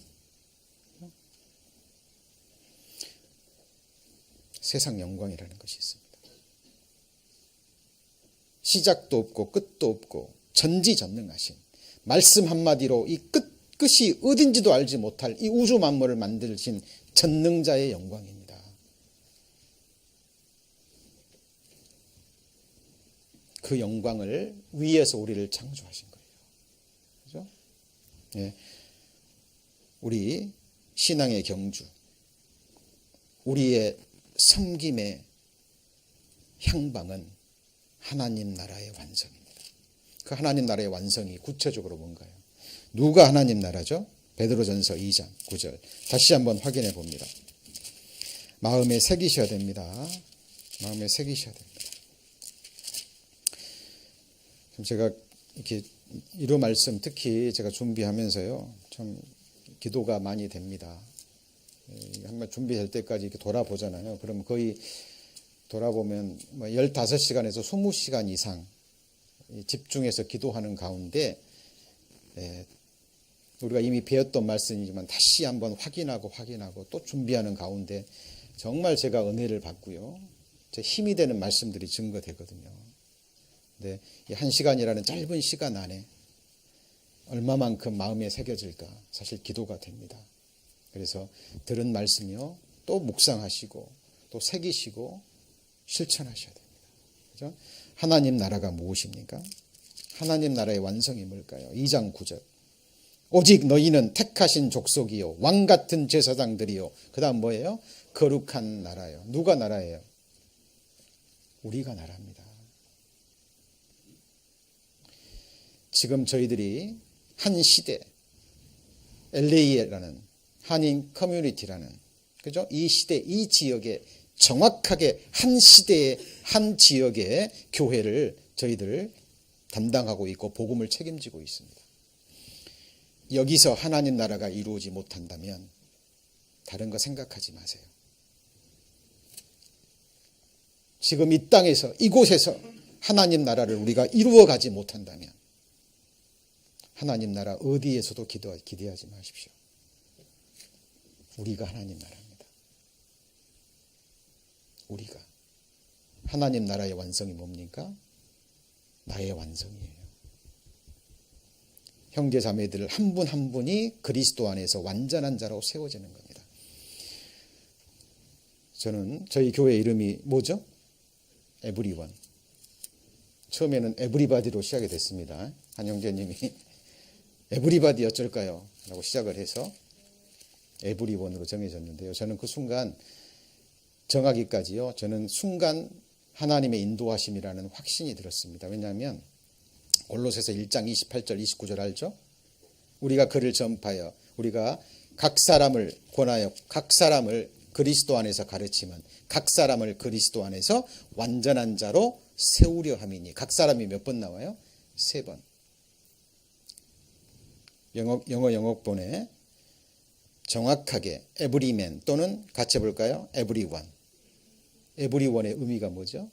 세상 영광이라는 것이 있습니다. 시작도 없고 끝도 없고 전지전능하신 말씀 한마디로 이 끝이 어딘지도 알지 못할 이 우주 만물을 만드신 전능자의 영광입니다. 그 영광을 위해서 우리를 창조하신 거예요. 그죠? 예. 우리 신앙의 경주, 우리의 섬김의 향방은 하나님 나라의 완성입니다. 그 하나님 나라의 완성이 구체적으로 뭔가요? 누가 하나님 나라죠? 베드로전서 2장 9절. 다시 한번 확인해 봅니다. 마음에 새기셔야 됩니다. 마음에 새기셔야 됩니다. 제가 이렇게 이런 말씀 특히 제가 준비하면서요, 참 기도가 많이 됩니다. 한번 준비될 때까지 이렇게 돌아보잖아요. 그럼 거의 돌아보면 15시간에서 20시간 이상 집중해서 기도하는 가운데 우리가 이미 배웠던 말씀이지만 다시 한번 확인하고 또 준비하는 가운데 정말 제가 은혜를 받고요. 제 힘이 되는 말씀들이 증거되거든요. 근데 이 1시간이라는 짧은 시간 안에 얼마만큼 마음에 새겨질까 사실 기도가 됩니다. 그래서 들은 말씀이요. 또 묵상하시고 또 새기시고 실천하셔야 됩니다. 그죠? 하나님 나라가 무엇입니까? 하나님 나라의 완성이 뭘까요? 2장 9절. 오직 너희는 택하신 족속이요 왕 같은 제사장들이요. 그다음 뭐예요? 거룩한 나라요. 누가 나라예요? 우리가 나라입니다. 지금 저희들이 한 시대 LA라는 한인 커뮤니티라는 그죠? 이 시대 이 지역에 정확하게 한 시대의 한 지역의 교회를 저희들 담당하고 있고 복음을 책임지고 있습니다. 여기서 하나님 나라가 이루어지지 못한다면 다른 거 생각하지 마세요. 지금 이 땅에서 이곳에서 하나님 나라를 우리가 이루어가지 못한다면 하나님 나라 어디에서도 기대하지 마십시오. 우리가 하나님 나라입니다. 우리가 하나님 나라의 완성이 뭡니까? 나의 완성이에요. 형제 자매들 한 분 한 분이 그리스도 안에서 완전한 자로 세워지는 겁니다. 저는 저희 교회 이름이 뭐죠? 에브리원. 처음에는 에브리바디로 시작이 됐습니다. 한 형제님이 에브리바디 어쩔까요? 라고 시작을 해서 에브리원으로 정해졌는데요. 저는 그 순간 정하기까지요. 저는 순간 하나님의 인도하심이라는 확신이 들었습니다. 왜냐하면 골로새서 1장 28절 29절 알죠? 우리가 그를 전파하여 우리가 각 사람을 권하여 각 사람을 그리스도 안에서 가르치면 각 사람을 그리스도 안에서 완전한 자로 세우려 함이니. 각 사람이 몇 번 나와요? 3번. 영어 영어본에 정확하게 everyman 또는 같이 해볼까요? everyone. everyone의 의미가 뭐죠?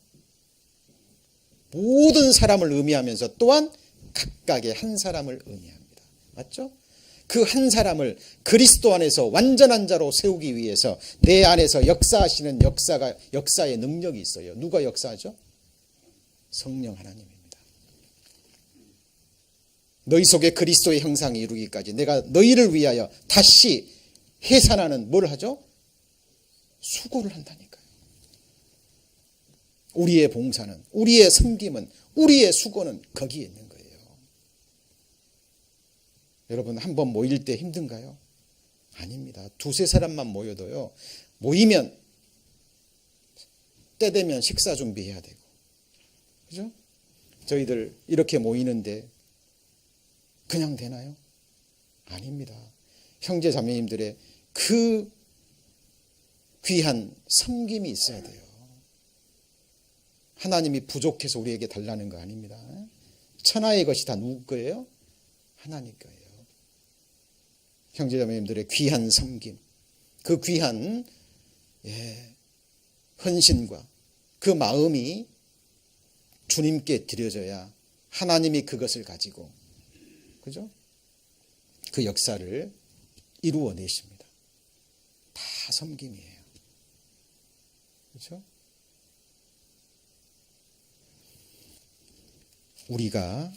모든 사람을 의미하면서 또한 각각의 한 사람을 의미합니다. 맞죠? 그 한 사람을 그리스도 안에서 완전한 자로 세우기 위해서 내 안에서 역사하시는 역사의 능력이 있어요. 누가 역사하죠? 성령 하나님입니다. 너희 속에 그리스도의 형상이 이루기까지 내가 너희를 위하여 다시 해산하는 뭘 하죠? 수고를 한다니까요. 우리의 봉사는, 우리의 섬김은, 우리의 수고는 거기에 있는 거예요. 여러분 한번 모일 때 힘든가요? 아닙니다. 2-3 사람만 모여도요. 모이면 때 되면 식사 준비해야 되고. 그죠? 저희들 이렇게 모이는데 그냥 되나요? 아닙니다. 형제 자매님들의 그 귀한 섬김이 있어야 돼요. 하나님이 부족해서 우리에게 달라는 거 아닙니다. 천하의 것이 다 누구 거예요? 하나님 거예요. 형제 자매님들의 귀한 섬김, 그 귀한 헌신과 그 마음이 주님께 드려져야 하나님이 그것을 가지고 그죠? 그 역사를 이루어내십니다. 다 섬김이에요. 그렇죠? 우리가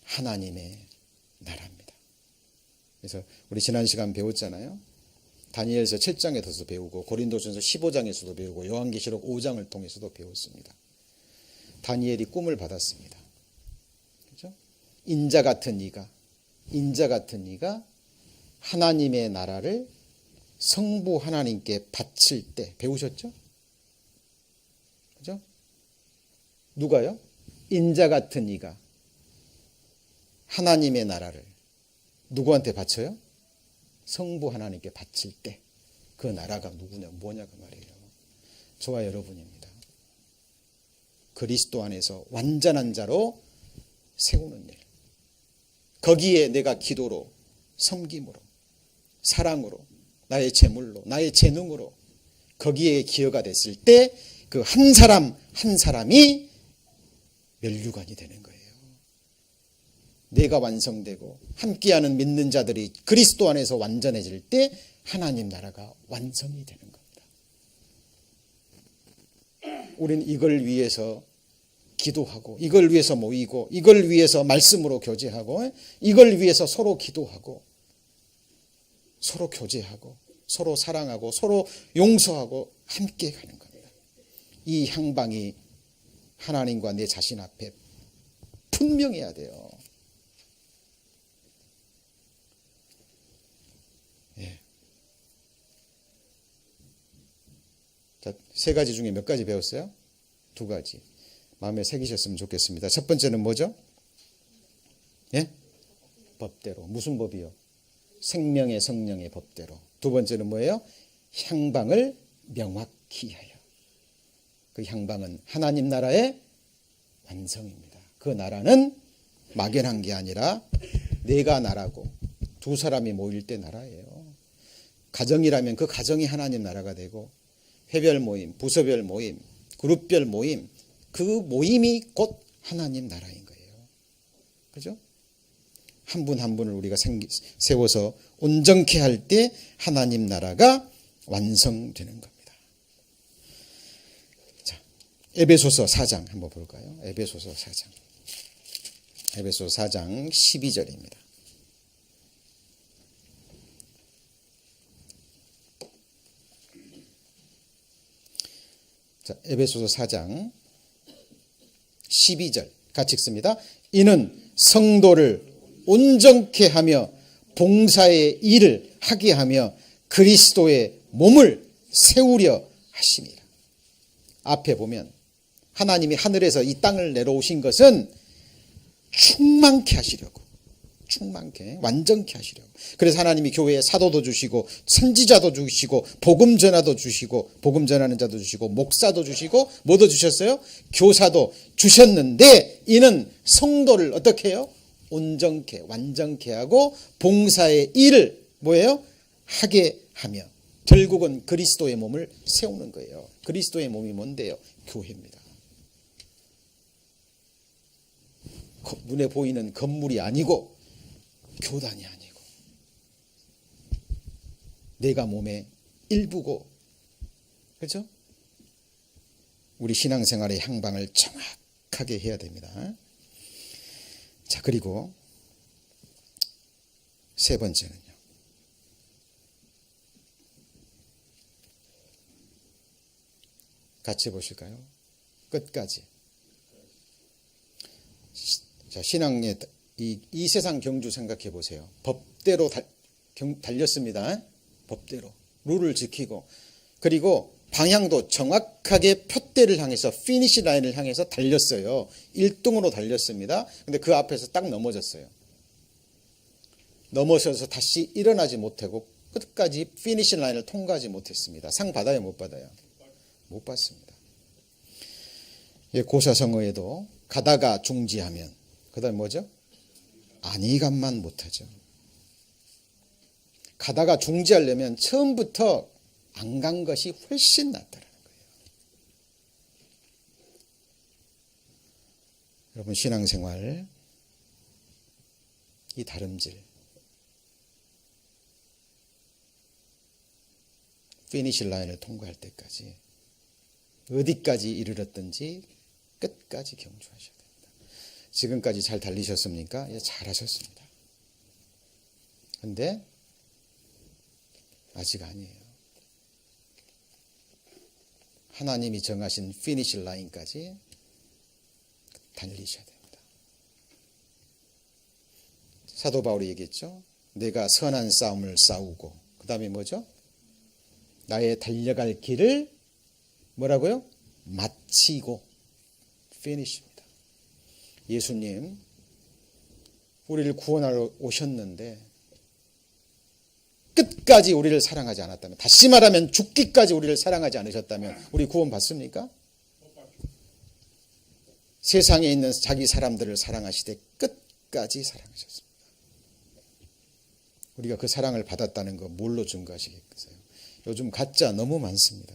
하나님의 나라입니다. 그래서 우리 지난 시간 배웠잖아요. 다니엘서 7장에서도 배우고 고린도전서 15장에서도 배우고 요한계시록 5장을 통해서도 배웠습니다. 다니엘이 꿈을 받았습니다. 그렇죠? 인자 같은 이가 하나님의 나라를 성부 하나님께 바칠 때 배우셨죠? 그죠? 누가요? 인자 같은 이가 하나님의 나라를 누구한테 바쳐요? 성부 하나님께 바칠 때 그 나라가 뭐냐 그 말이에요. 저와 여러분입니다. 그리스도 안에서 완전한 자로 세우는 일. 거기에 내가 기도로, 섬김으로, 사랑으로, 나의 재물로, 나의 재능으로 거기에 기여가 됐을 때 그 한 사람 한 사람이 면류관이 되는 거예요. 내가 완성되고 함께하는 믿는 자들이 그리스도 안에서 완전해질 때 하나님 나라가 완성이 되는 겁니다. 우리는 이걸 위해서 기도하고, 이걸 위해서 모이고, 이걸 위해서 말씀으로 교제하고, 이걸 위해서 서로 기도하고, 서로 교제하고, 서로 사랑하고, 서로 용서하고 함께 가는 겁니다. 이 향방이 하나님과 내 자신 앞에 분명해야 돼요. 예. 자, 세 가지 중에 몇 가지 배웠어요? 두 가지. 마음에 새기셨으면 좋겠습니다. 첫 번째는 뭐죠? 예? 법대로. 무슨 법이요? 생명의 성령의 법대로. 두 번째는 뭐예요? 향방을 명확히 하여. 그 향방은 하나님 나라의 완성입니다. 그 나라는 막연한 게 아니라 내가 나라고, 두 사람이 모일 때 나라예요. 가정이라면 그 가정이 하나님 나라가 되고, 회별 모임, 부서별 모임, 그룹별 모임, 그 모임이 곧 하나님 나라인 거예요. 그죠? 한 분 한 분을 우리가 세워서 온전케 할 때 하나님 나라가 완성되는 겁니다. 자, 에베소서 4장 한번 볼까요? 에베소서 4장. 에베소서 4장 12절입니다. 자, 에베소서 4장 12절 같이 읽습니다. 이는 성도를 온전케 하며 봉사의 일을 하게 하며 그리스도의 몸을 세우려 하심이라. 앞에 보면 하나님이 하늘에서 이 땅을 내려오신 것은 충만케 하시려고, 충만케, 완전케 하시려고. 그래서 하나님이 교회에 사도도 주시고 선지자도 주시고 복음 전하도 주시고 복음 전하는 자도 주시고 목사도 주시고 뭐도 주셨어요? 교사도 주셨는데 이는 성도를 어떻게 해요? 온전케, 완전케 하고 봉사의 일을 뭐예요? 하게 하며 결국은 그리스도의 몸을 세우는 거예요. 그리스도의 몸이 뭔데요? 교회입니다. 눈에 보이는 건물이 아니고 교단이 아니고 내가 몸의 일부고, 그렇죠? 우리 신앙생활의 향방을 정확하게 해야 됩니다. 자, 그리고 세 번째는요. 같이 보실까요? 끝까지. 자, 신앙의 이 세상 경주 생각해 보세요. 법대로 달렸습니다. 법대로. 룰을 지키고. 그리고 방향도 정확하게 표대를 향해서 피니시 라인을 향해서 달렸어요. 1등으로 달렸습니다. 근데 그 앞에서 딱 넘어졌어요. 넘어져서 다시 일어나지 못하고 끝까지 피니시 라인을 통과하지 못했습니다. 상 받아요, 못 받아요? 못 받습니다. 고사성어에도 가다가 중지하면 그 다음에 뭐죠? 안위감만 못하죠. 가다가 중지하려면 처음부터 안 간 것이 훨씬 낫다는 거예요. 여러분 신앙생활 이 다름질 피니시 라인을 통과할 때까지 어디까지 이르렀든지 끝까지 경주하셔야 됩니다. 지금까지 잘 달리셨습니까? 예, 잘하셨습니다. 그런데 아직 아니에요. 하나님이 정하신 피니시 라인까지 달리셔야 됩니다. 사도 바울이 얘기했죠. 내가 선한 싸움을 싸우고 그 다음에 뭐죠? 나의 달려갈 길을 뭐라고요? 마치고 피니시입니다. 예수님 우리를 구원하러 오셨는데 끝까지 우리를 사랑하지 않았다면, 다시 말하면 죽기까지 우리를 사랑하지 않으셨다면 우리 구원 받습니까? 세상에 있는 자기 사람들을 사랑하시되 끝까지 사랑하셨습니다. 우리가 그 사랑을 받았다는 거 뭘로 증거하시겠어요? 요즘 가짜 너무 많습니다.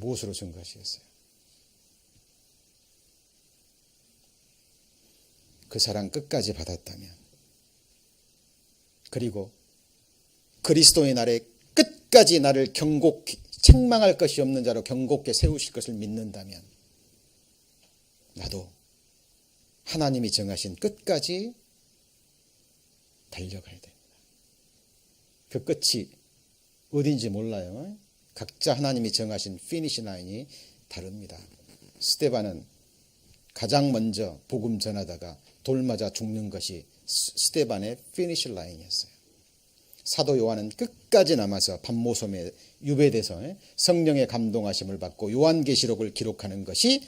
무엇으로 증거하시겠어요? 그 사랑 끝까지 받았다면, 그리고 그리스도의 날에 끝까지 나를 경고케, 책망할 것이 없는 자로 경고케 세우실 것을 믿는다면 나도 하나님이 정하신 끝까지 달려가야 됩니다. 그 끝이 어딘지 몰라요. 각자 하나님이 정하신 피니시 라인이 다릅니다. 스데반은 가장 먼저 복음 전하다가 돌 맞아 죽는 것이 스데반의 피니시 라인이었어요. 사도 요한은 끝까지 남아서 반모섬에 유배돼서 성령의 감동하심을 받고 요한계시록을 기록하는 것이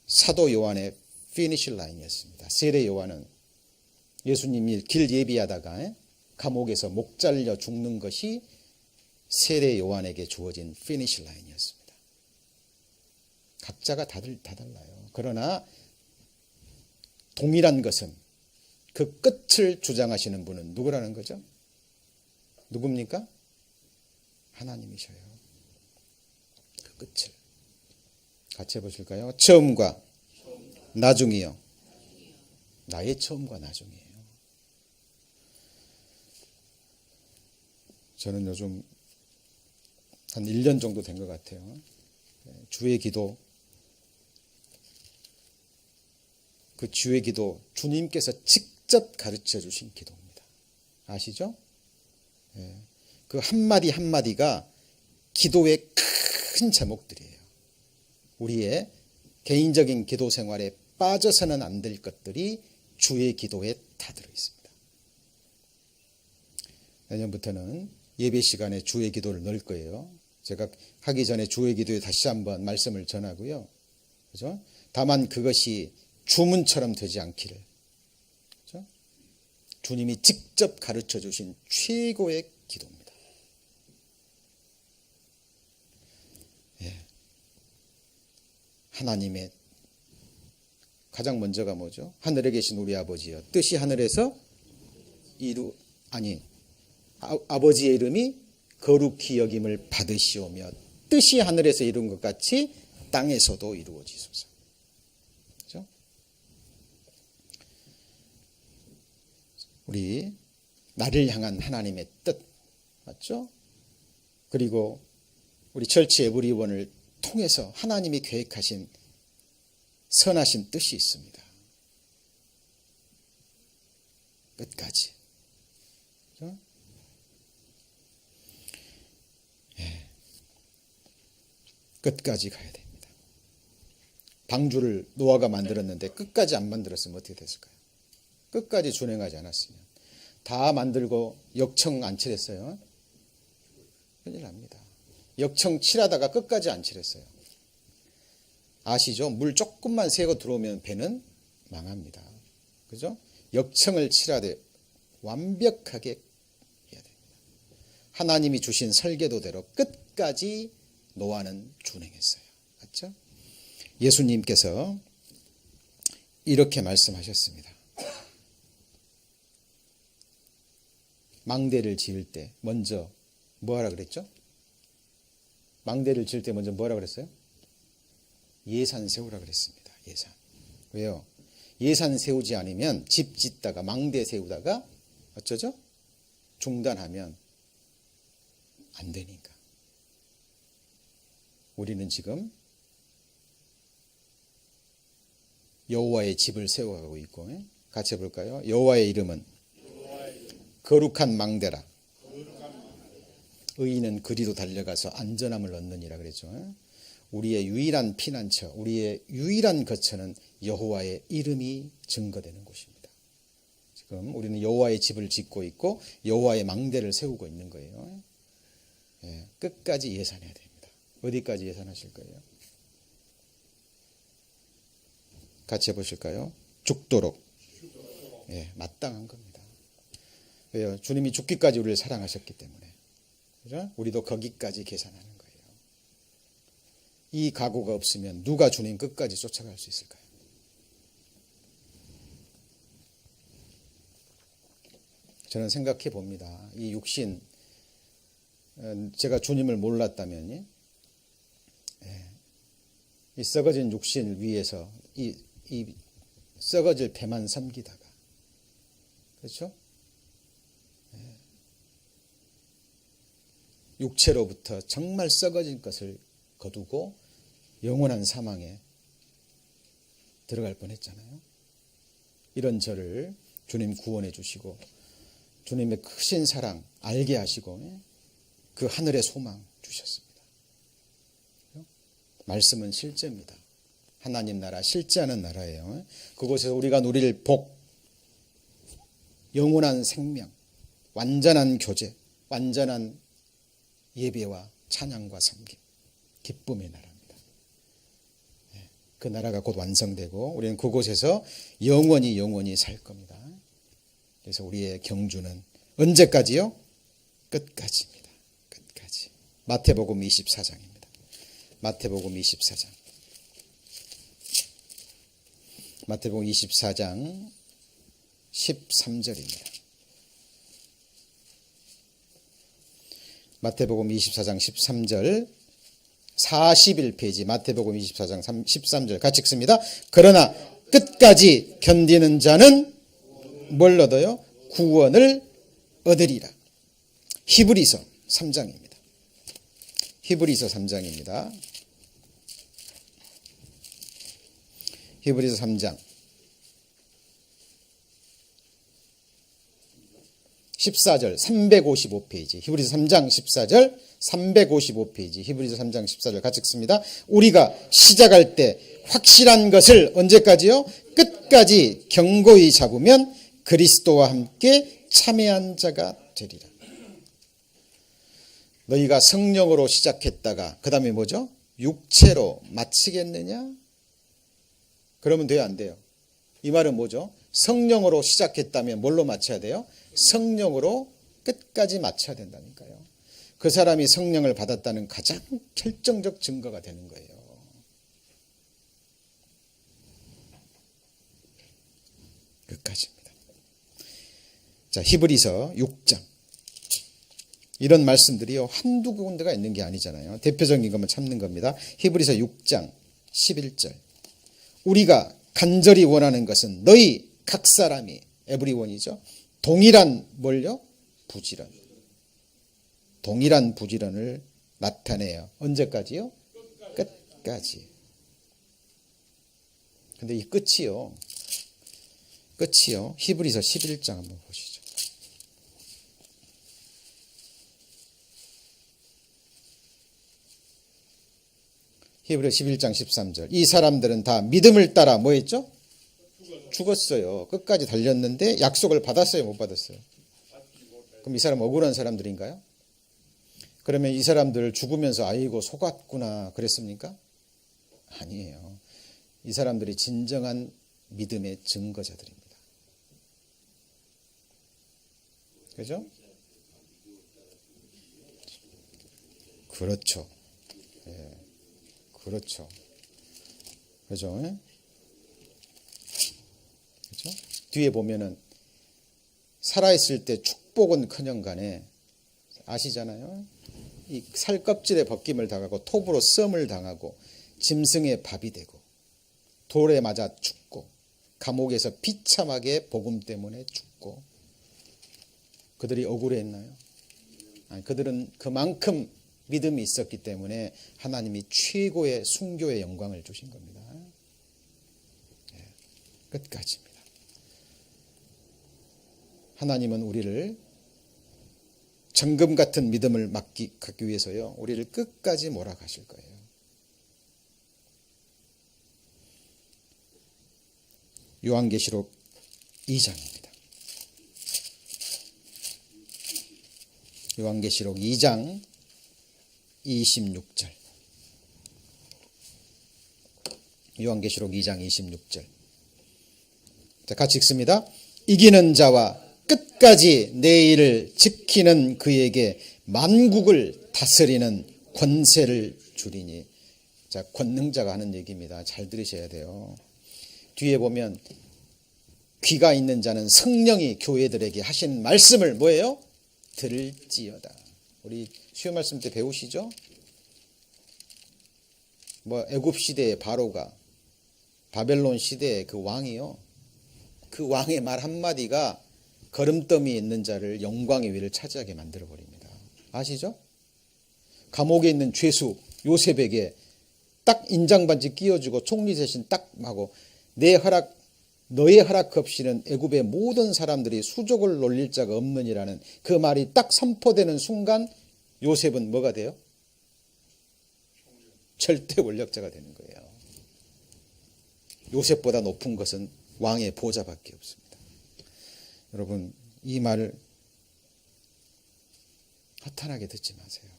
사도 요한의 피니시 라인이었습니다. 세례 요한은 예수님이 길 예비하다가 감옥에서 목 잘려 죽는 것이 세례 요한에게 주어진 피니시 라인이었습니다. 각자가 다 달라요. 그러나 동일한 것은 그 끝을 주장하시는 분은 누구라는 거죠? 누굽니까? 하나님이셔요. 그 끝을 같이 해보실까요? 처음과 나중이요. 나의 처음과 나중이에요. 저는 요즘 한 1년 정도 된 것 같아요. 주의 기도, 그 주의 기도 주님께서 직접 가르쳐 주신 기도입니다. 아시죠? 그 한마디 한마디가 기도의 큰 제목들이에요. 우리의 개인적인 기도 생활에 빠져서는 안 될 것들이 주의 기도에 다 들어있습니다. 내년부터는 예배 시간에 주의 기도를 넣을 거예요. 제가 하기 전에 주의 기도에 다시 한번 말씀을 전하고요. 그죠? 다만 그것이 주문처럼 되지 않기를. 그죠? 주님이 직접 가르쳐 주신 최고의 기도입니다. 예. 하나님의 가장 먼저가 뭐죠? 하늘에 계신 우리 아버지여, 뜻이 하늘에서 아버지의 이름이 거룩히 여김을 받으시오며 뜻이 하늘에서 이룬 것 같이 땅에서도 이루어지소서. 그렇죠? 우리 나를 향한 하나님의 뜻 맞죠? 그리고 우리 철치 에브리원을 통해서 하나님이 계획하신 선하신 뜻이 있습니다. 끝까지. 그렇죠? 예. 끝까지 가야 됩니다. 방주를 노아가 만들었는데 끝까지 안 만들었으면 어떻게 됐을까요? 끝까지 준행하지 않았으면. 다 만들고 역청 안 칠했어요. 큰일 납니다. 역청 칠하다가 끝까지 안 칠했어요. 아시죠? 물 조금만 새고 들어오면 배는 망합니다. 그죠? 역청을 칠하되 완벽하게 해야 됩니다. 하나님이 주신 설계도대로 끝까지 노아는 준행했어요. 맞죠? 예수님께서 이렇게 말씀하셨습니다. 망대를 지을 때 먼저 뭐 하라 그랬죠? 망대를 지을 때 먼저 뭐라 그랬어요? 예산 세우라 그랬습니다. 예산. 왜요? 예산 세우지 않으면 집 짓다가 망대 세우다가 어쩌죠? 중단하면 안 되니까. 우리는 지금 여호와의 집을 세워가고 있고, 같이 해볼까요? 여호와의 이름은 거룩한 망대라. 의인은 그리로 달려가서 안전함을 얻느니라 그랬죠. 우리의 유일한 피난처, 우리의 유일한 거처는 여호와의 이름이 증거되는 곳입니다. 지금 우리는 여호와의 집을 짓고 있고 여호와의 망대를 세우고 있는 거예요. 예, 끝까지 예산해야 됩니다. 어디까지 예산하실 거예요? 같이 해보실까요? 죽도록. 예, 마땅한 겁니다. 왜요? 주님이 죽기까지 우리를 사랑하셨기 때문에. 그죠? 우리도 거기까지 계산하는 거예요. 이 각오가 없으면 누가 주님 끝까지 쫓아갈 수 있을까요? 저는 생각해 봅니다. 이 육신, 제가 주님을 몰랐다면 이 썩어진 육신을 위해서 이 썩어질 배만 섬기다가, 그렇죠? 육체로부터 정말 썩어진 것을 거두고 영원한 사망에 들어갈 뻔했잖아요. 이런 저를 주님 구원해 주시고 주님의 크신 사랑 알게 하시고 그 하늘의 소망 주셨습니다. 말씀은 실제입니다. 하나님 나라, 실제하는 나라예요. 그곳에서 우리가 누릴 복, 영원한 생명, 완전한 교제, 완전한 예배와 찬양과 섬김, 기쁨의 나라입니다. 그 나라가 곧 완성되고 우리는 그곳에서 영원히 살 겁니다. 그래서 우리의 경주는 언제까지요? 끝까지입니다. 끝까지. 마태복음 24장입니다. 마태복음 24장. 마태복음 24장 13절입니다. 마태복음 24장 13절 41페이지 마태복음 24장 13절 같이 읽습니다. 그러나 끝까지 견디는 자는 뭘 얻어요? 구원을 얻으리라. 히브리서 3장입니다. 히브리서 3장입니다. 히브리서 3장 14절 355페이지 히브리서 3장 14절 355페이지 히브리서 3장 14절 같이 읽습니다. 우리가 시작할 때 확실한 것을 언제까지요? 끝까지 견고히 잡으면 그리스도와 함께 참여한 자가 되리라. 너희가 성령으로 시작했다가 그 다음에 뭐죠? 육체로 마치겠느냐? 그러면 돼요, 안 돼요? 이 말은 뭐죠? 성령으로 시작했다면 뭘로 마쳐야 돼요? 성령으로 끝까지 마쳐야 된다니까요. 그 사람이 성령을 받았다는 가장 결정적 증거가 되는 거예요. 끝까지입니다. 자, 히브리서 6장. 이런 말씀들이요, 한두 군데가 있는 게 아니잖아요. 대표적인 것만 참는 겁니다. 히브리서 6장 11절. 우리가 간절히 원하는 것은 너희 각 사람이, 에브리원이죠, 동일한 뭘요? 부지런. 동일한 부지런을 나타내요. 언제까지요? 끝까지. 근데 이 끝이요. 히브리서 11장 한번 보시죠. 히브리서 11장 13절. 이 사람들은 다 믿음을 따라 뭐 했죠? 죽었어요. 끝까지 달렸는데 약속을 받았어요, 못 받았어요? 그럼 이 사람 억울한 사람들인가요? 그러면 이 사람들 죽으면서 아이고 속았구나 그랬습니까? 아니에요. 이 사람들이 진정한 믿음의 증거자들입니다. 그죠? 그렇죠. 예. 그렇죠. 그죠? 그죠? 뒤에 보면은 살아있을 때 축복은 커녕간에 아시잖아요. 이 살껍질에 벗김을 당하고 톱으로 썸을 당하고 짐승의 밥이 되고 돌에 맞아 죽고 감옥에서 비참하게 복음 때문에 죽고 그들이 억울했나요? 아니, 그들은 그만큼 믿음이 있었기 때문에 하나님이 최고의 순교의 영광을 주신 겁니다. 네, 끝까지입니다. 하나님은 우리를 정금 같은 믿음을 갖기 위해서요, 우리를 끝까지 몰아가실 거예요. 요한계시록 2장입니다. 요한계시록 2장 26절. 요한계시록 2장 26절. 자, 같이 읽습니다. 이기는 자와 끝까지 내 일을 지키는 그에게 만국을 다스리는 권세를 주리니. 자, 권능자가 하는 얘기입니다. 잘 들으셔야 돼요. 뒤에 보면 귀가 있는 자는 성령이 교회들에게 하신 말씀을 뭐예요? 들을지어다. 우리 수요 말씀 때 배우시죠? 뭐 애굽 시대의 바로가 바벨론 시대의 그 왕이요. 그 왕의 말 한마디가 거름더미에 있는 자를 영광의 위를 차지하게 만들어 버립니다. 아시죠? 감옥에 있는 죄수 요셉에게 딱 인장반지 끼워주고 총리 대신 딱 하고 너의 허락 없이는 애굽의 모든 사람들이 수족을 놀릴 자가 없느니라는 그 말이 딱 선포되는 순간 요셉은 뭐가 돼요? 절대 권력자가 되는 거예요. 요셉보다 높은 것은 왕의 보좌밖에 없습니다. 여러분, 이 말을 허탄하게 듣지 마세요.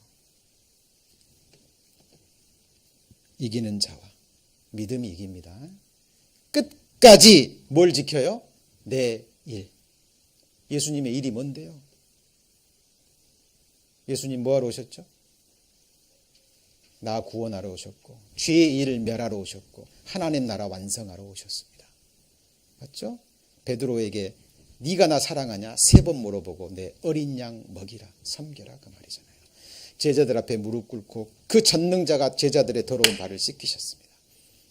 이기는 자와 믿음이 이깁니다. 끝까지 뭘 지켜요? 내 일. 예수님의 일이 뭔데요? 예수님 뭐하러 오셨죠? 나 구원하러 오셨고 죄의 일을 멸하러 오셨고 하나님 나라 완성하러 오셨습니다. 맞죠? 베드로에게 네가 나 사랑하냐? 3번 물어보고 내 어린 양 먹이라 섬겨라 그 말이잖아요. 제자들 앞에 무릎 꿇고 그 전능자가 제자들의 더러운 발을 씻기셨습니다.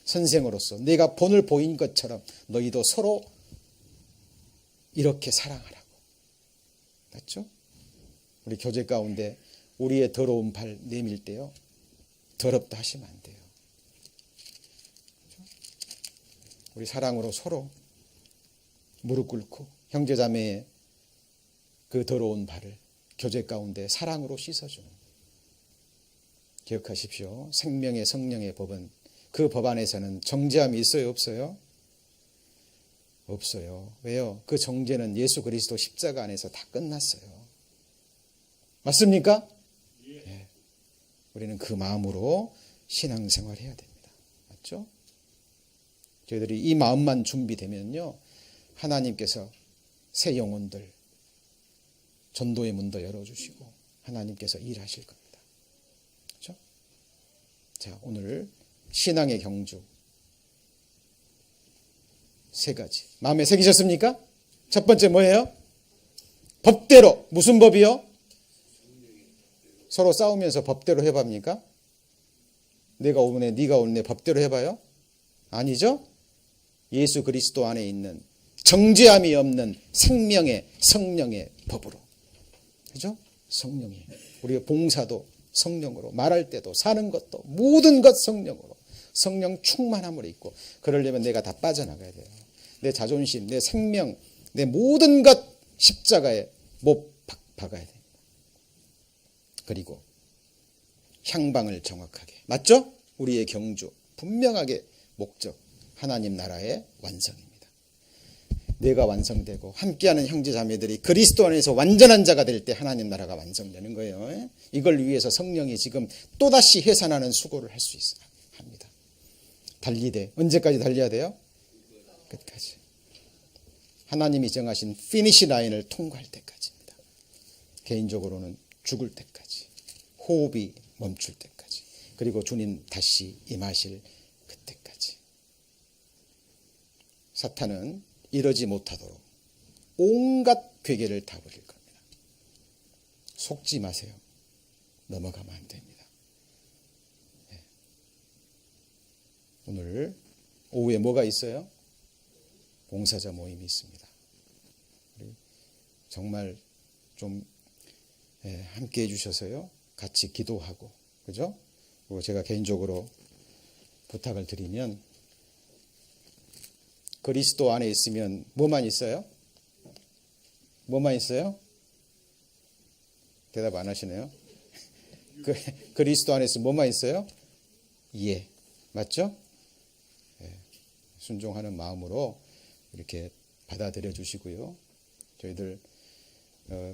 선생으로서 내가 본을 보인 것처럼 너희도 서로 이렇게 사랑하라고. 맞죠? 우리 교제 가운데 우리의 더러운 발 내밀 때요. 더럽다 하시면 안 돼요. 우리 사랑으로 서로 무릎 꿇고 형제자매의 그 더러운 발을 교제 가운데 사랑으로 씻어주는. 기억하십시오. 생명의 성령의 법은 그 법 안에서는 정죄함이 있어요? 없어요? 없어요. 왜요? 그 정죄는 예수 그리스도 십자가 안에서 다 끝났어요. 맞습니까? 예. 우리는 그 마음으로 신앙생활 해야 됩니다. 맞죠? 저희들이 이 마음만 준비되면요. 하나님께서 새 영혼들 전도의 문도 열어주시고 하나님께서 일하실 겁니다. 그렇죠? 자, 오늘 신앙의 경주 3가지 마음에 새기셨습니까? 첫 번째 뭐예요? 법대로. 무슨 법이요? 서로 싸우면서 법대로 해봅니까? 내가 오네 네가 오네 법대로 해봐요? 아니죠? 예수 그리스도 안에 있는 정죄함이 없는 생명의 성령의 법으로. 그죠? 성령이. 우리가 봉사도 성령으로, 말할 때도, 사는 것도 모든 것 성령으로. 성령 충만함으로 있고, 그러려면 내가 다 빠져나가야 돼요. 내 자존심, 내 생명, 내 모든 것 십자가에 못 박아야 됩니다. 그리고 향방을 정확하게. 맞죠? 우리의 경주 분명하게 목적, 하나님 나라의 완성입니다. 내가 완성되고 함께하는 형제자매들이 그리스도 안에서 완전한 자가 될 때 하나님 나라가 완성되는 거예요. 이걸 위해서 성령이 지금 또다시 해산하는 수고를 할 수 있어요. 합니다. 달리되 언제까지 달려야 돼요? 끝까지. 하나님이 정하신 피니시 라인을 통과할 때까지입니다. 개인적으로는 죽을 때까지, 호흡이 멈출 때까지, 그리고 주님 다시 임하실 그때까지. 사탄은 이러지 못하도록 온갖 괴계를 다 부릴 겁니다. 속지 마세요. 넘어가면 안 됩니다. 네. 오늘 오후에 뭐가 있어요? 봉사자 모임이 있습니다. 우리 정말 좀 함께 해주셔서요. 같이 기도하고, 그죠? 그리고 제가 개인적으로 부탁을 드리면, 그리스도 안에 있으면 뭐만 있어요? 뭐만 있어요? 대답 안 하시네요. 그리스도 안에서 뭐만 있어요? 예. 맞죠? 예. 순종하는 마음으로 이렇게 받아들여 주시고요. 저희들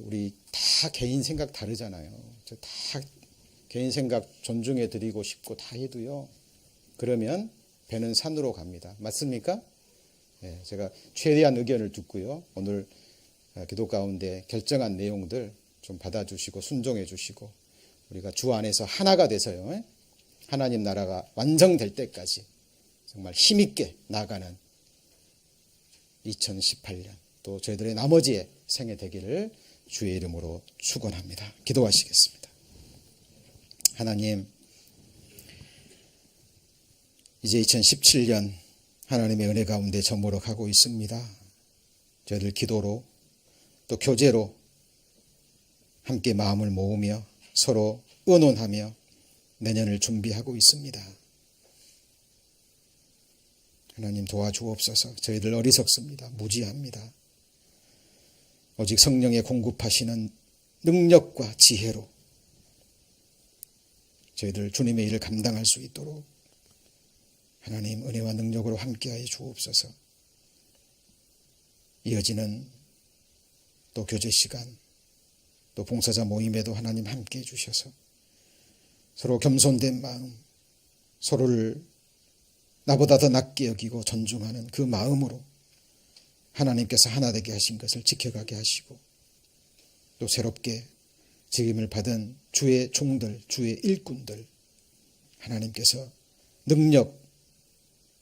우리 다 개인 생각 다르잖아요. 저 다 개인 생각 존중해 드리고 싶고 다 해도요. 그러면 배는 산으로 갑니다. 맞습니까? 예, 제가 최대한 의견을 듣고요. 오늘 기도 가운데 결정한 내용들 좀 받아주시고 순종해 주시고 우리가 주 안에서 하나가 돼서요. 하나님 나라가 완성될 때까지 정말 힘있게 나가는 2018년 또 저희들의 나머지의 생애 되기를 주의 이름으로 축원합니다. 기도하시겠습니다. 하나님, 이제 2017년 하나님의 은혜 가운데 저물어 가고 있습니다. 저희들 기도로 또 교제로 함께 마음을 모으며 서로 의논하며 내년을 준비하고 있습니다. 하나님 도와주옵소서. 저희들 어리석습니다. 무지합니다. 오직 성령의 공급하시는 능력과 지혜로 저희들 주님의 일을 감당할 수 있도록 하나님 은혜와 능력으로 함께하여 주옵소서. 이어지는 또 교제 시간, 또 봉사자 모임에도 하나님 함께해 주셔서 서로 겸손된 마음, 서로를 나보다 더 낮게 여기고 존중하는 그 마음으로 하나님께서 하나 되게 하신 것을 지켜가게 하시고 또 새롭게 직임을 받은 주의 종들, 주의 일꾼들 하나님께서 능력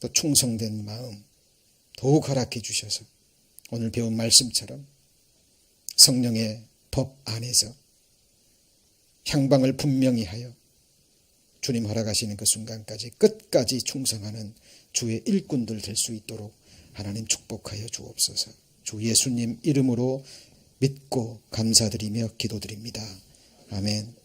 또 충성된 마음 더욱 허락해 주셔서 오늘 배운 말씀처럼 성령의 법 안에서 향방을 분명히 하여 주님 허락하시는 그 순간까지 끝까지 충성하는 주의 일꾼들 될 수 있도록 하나님 축복하여 주옵소서. 주 예수님 이름으로 믿고 감사드리며 기도드립니다. 아멘.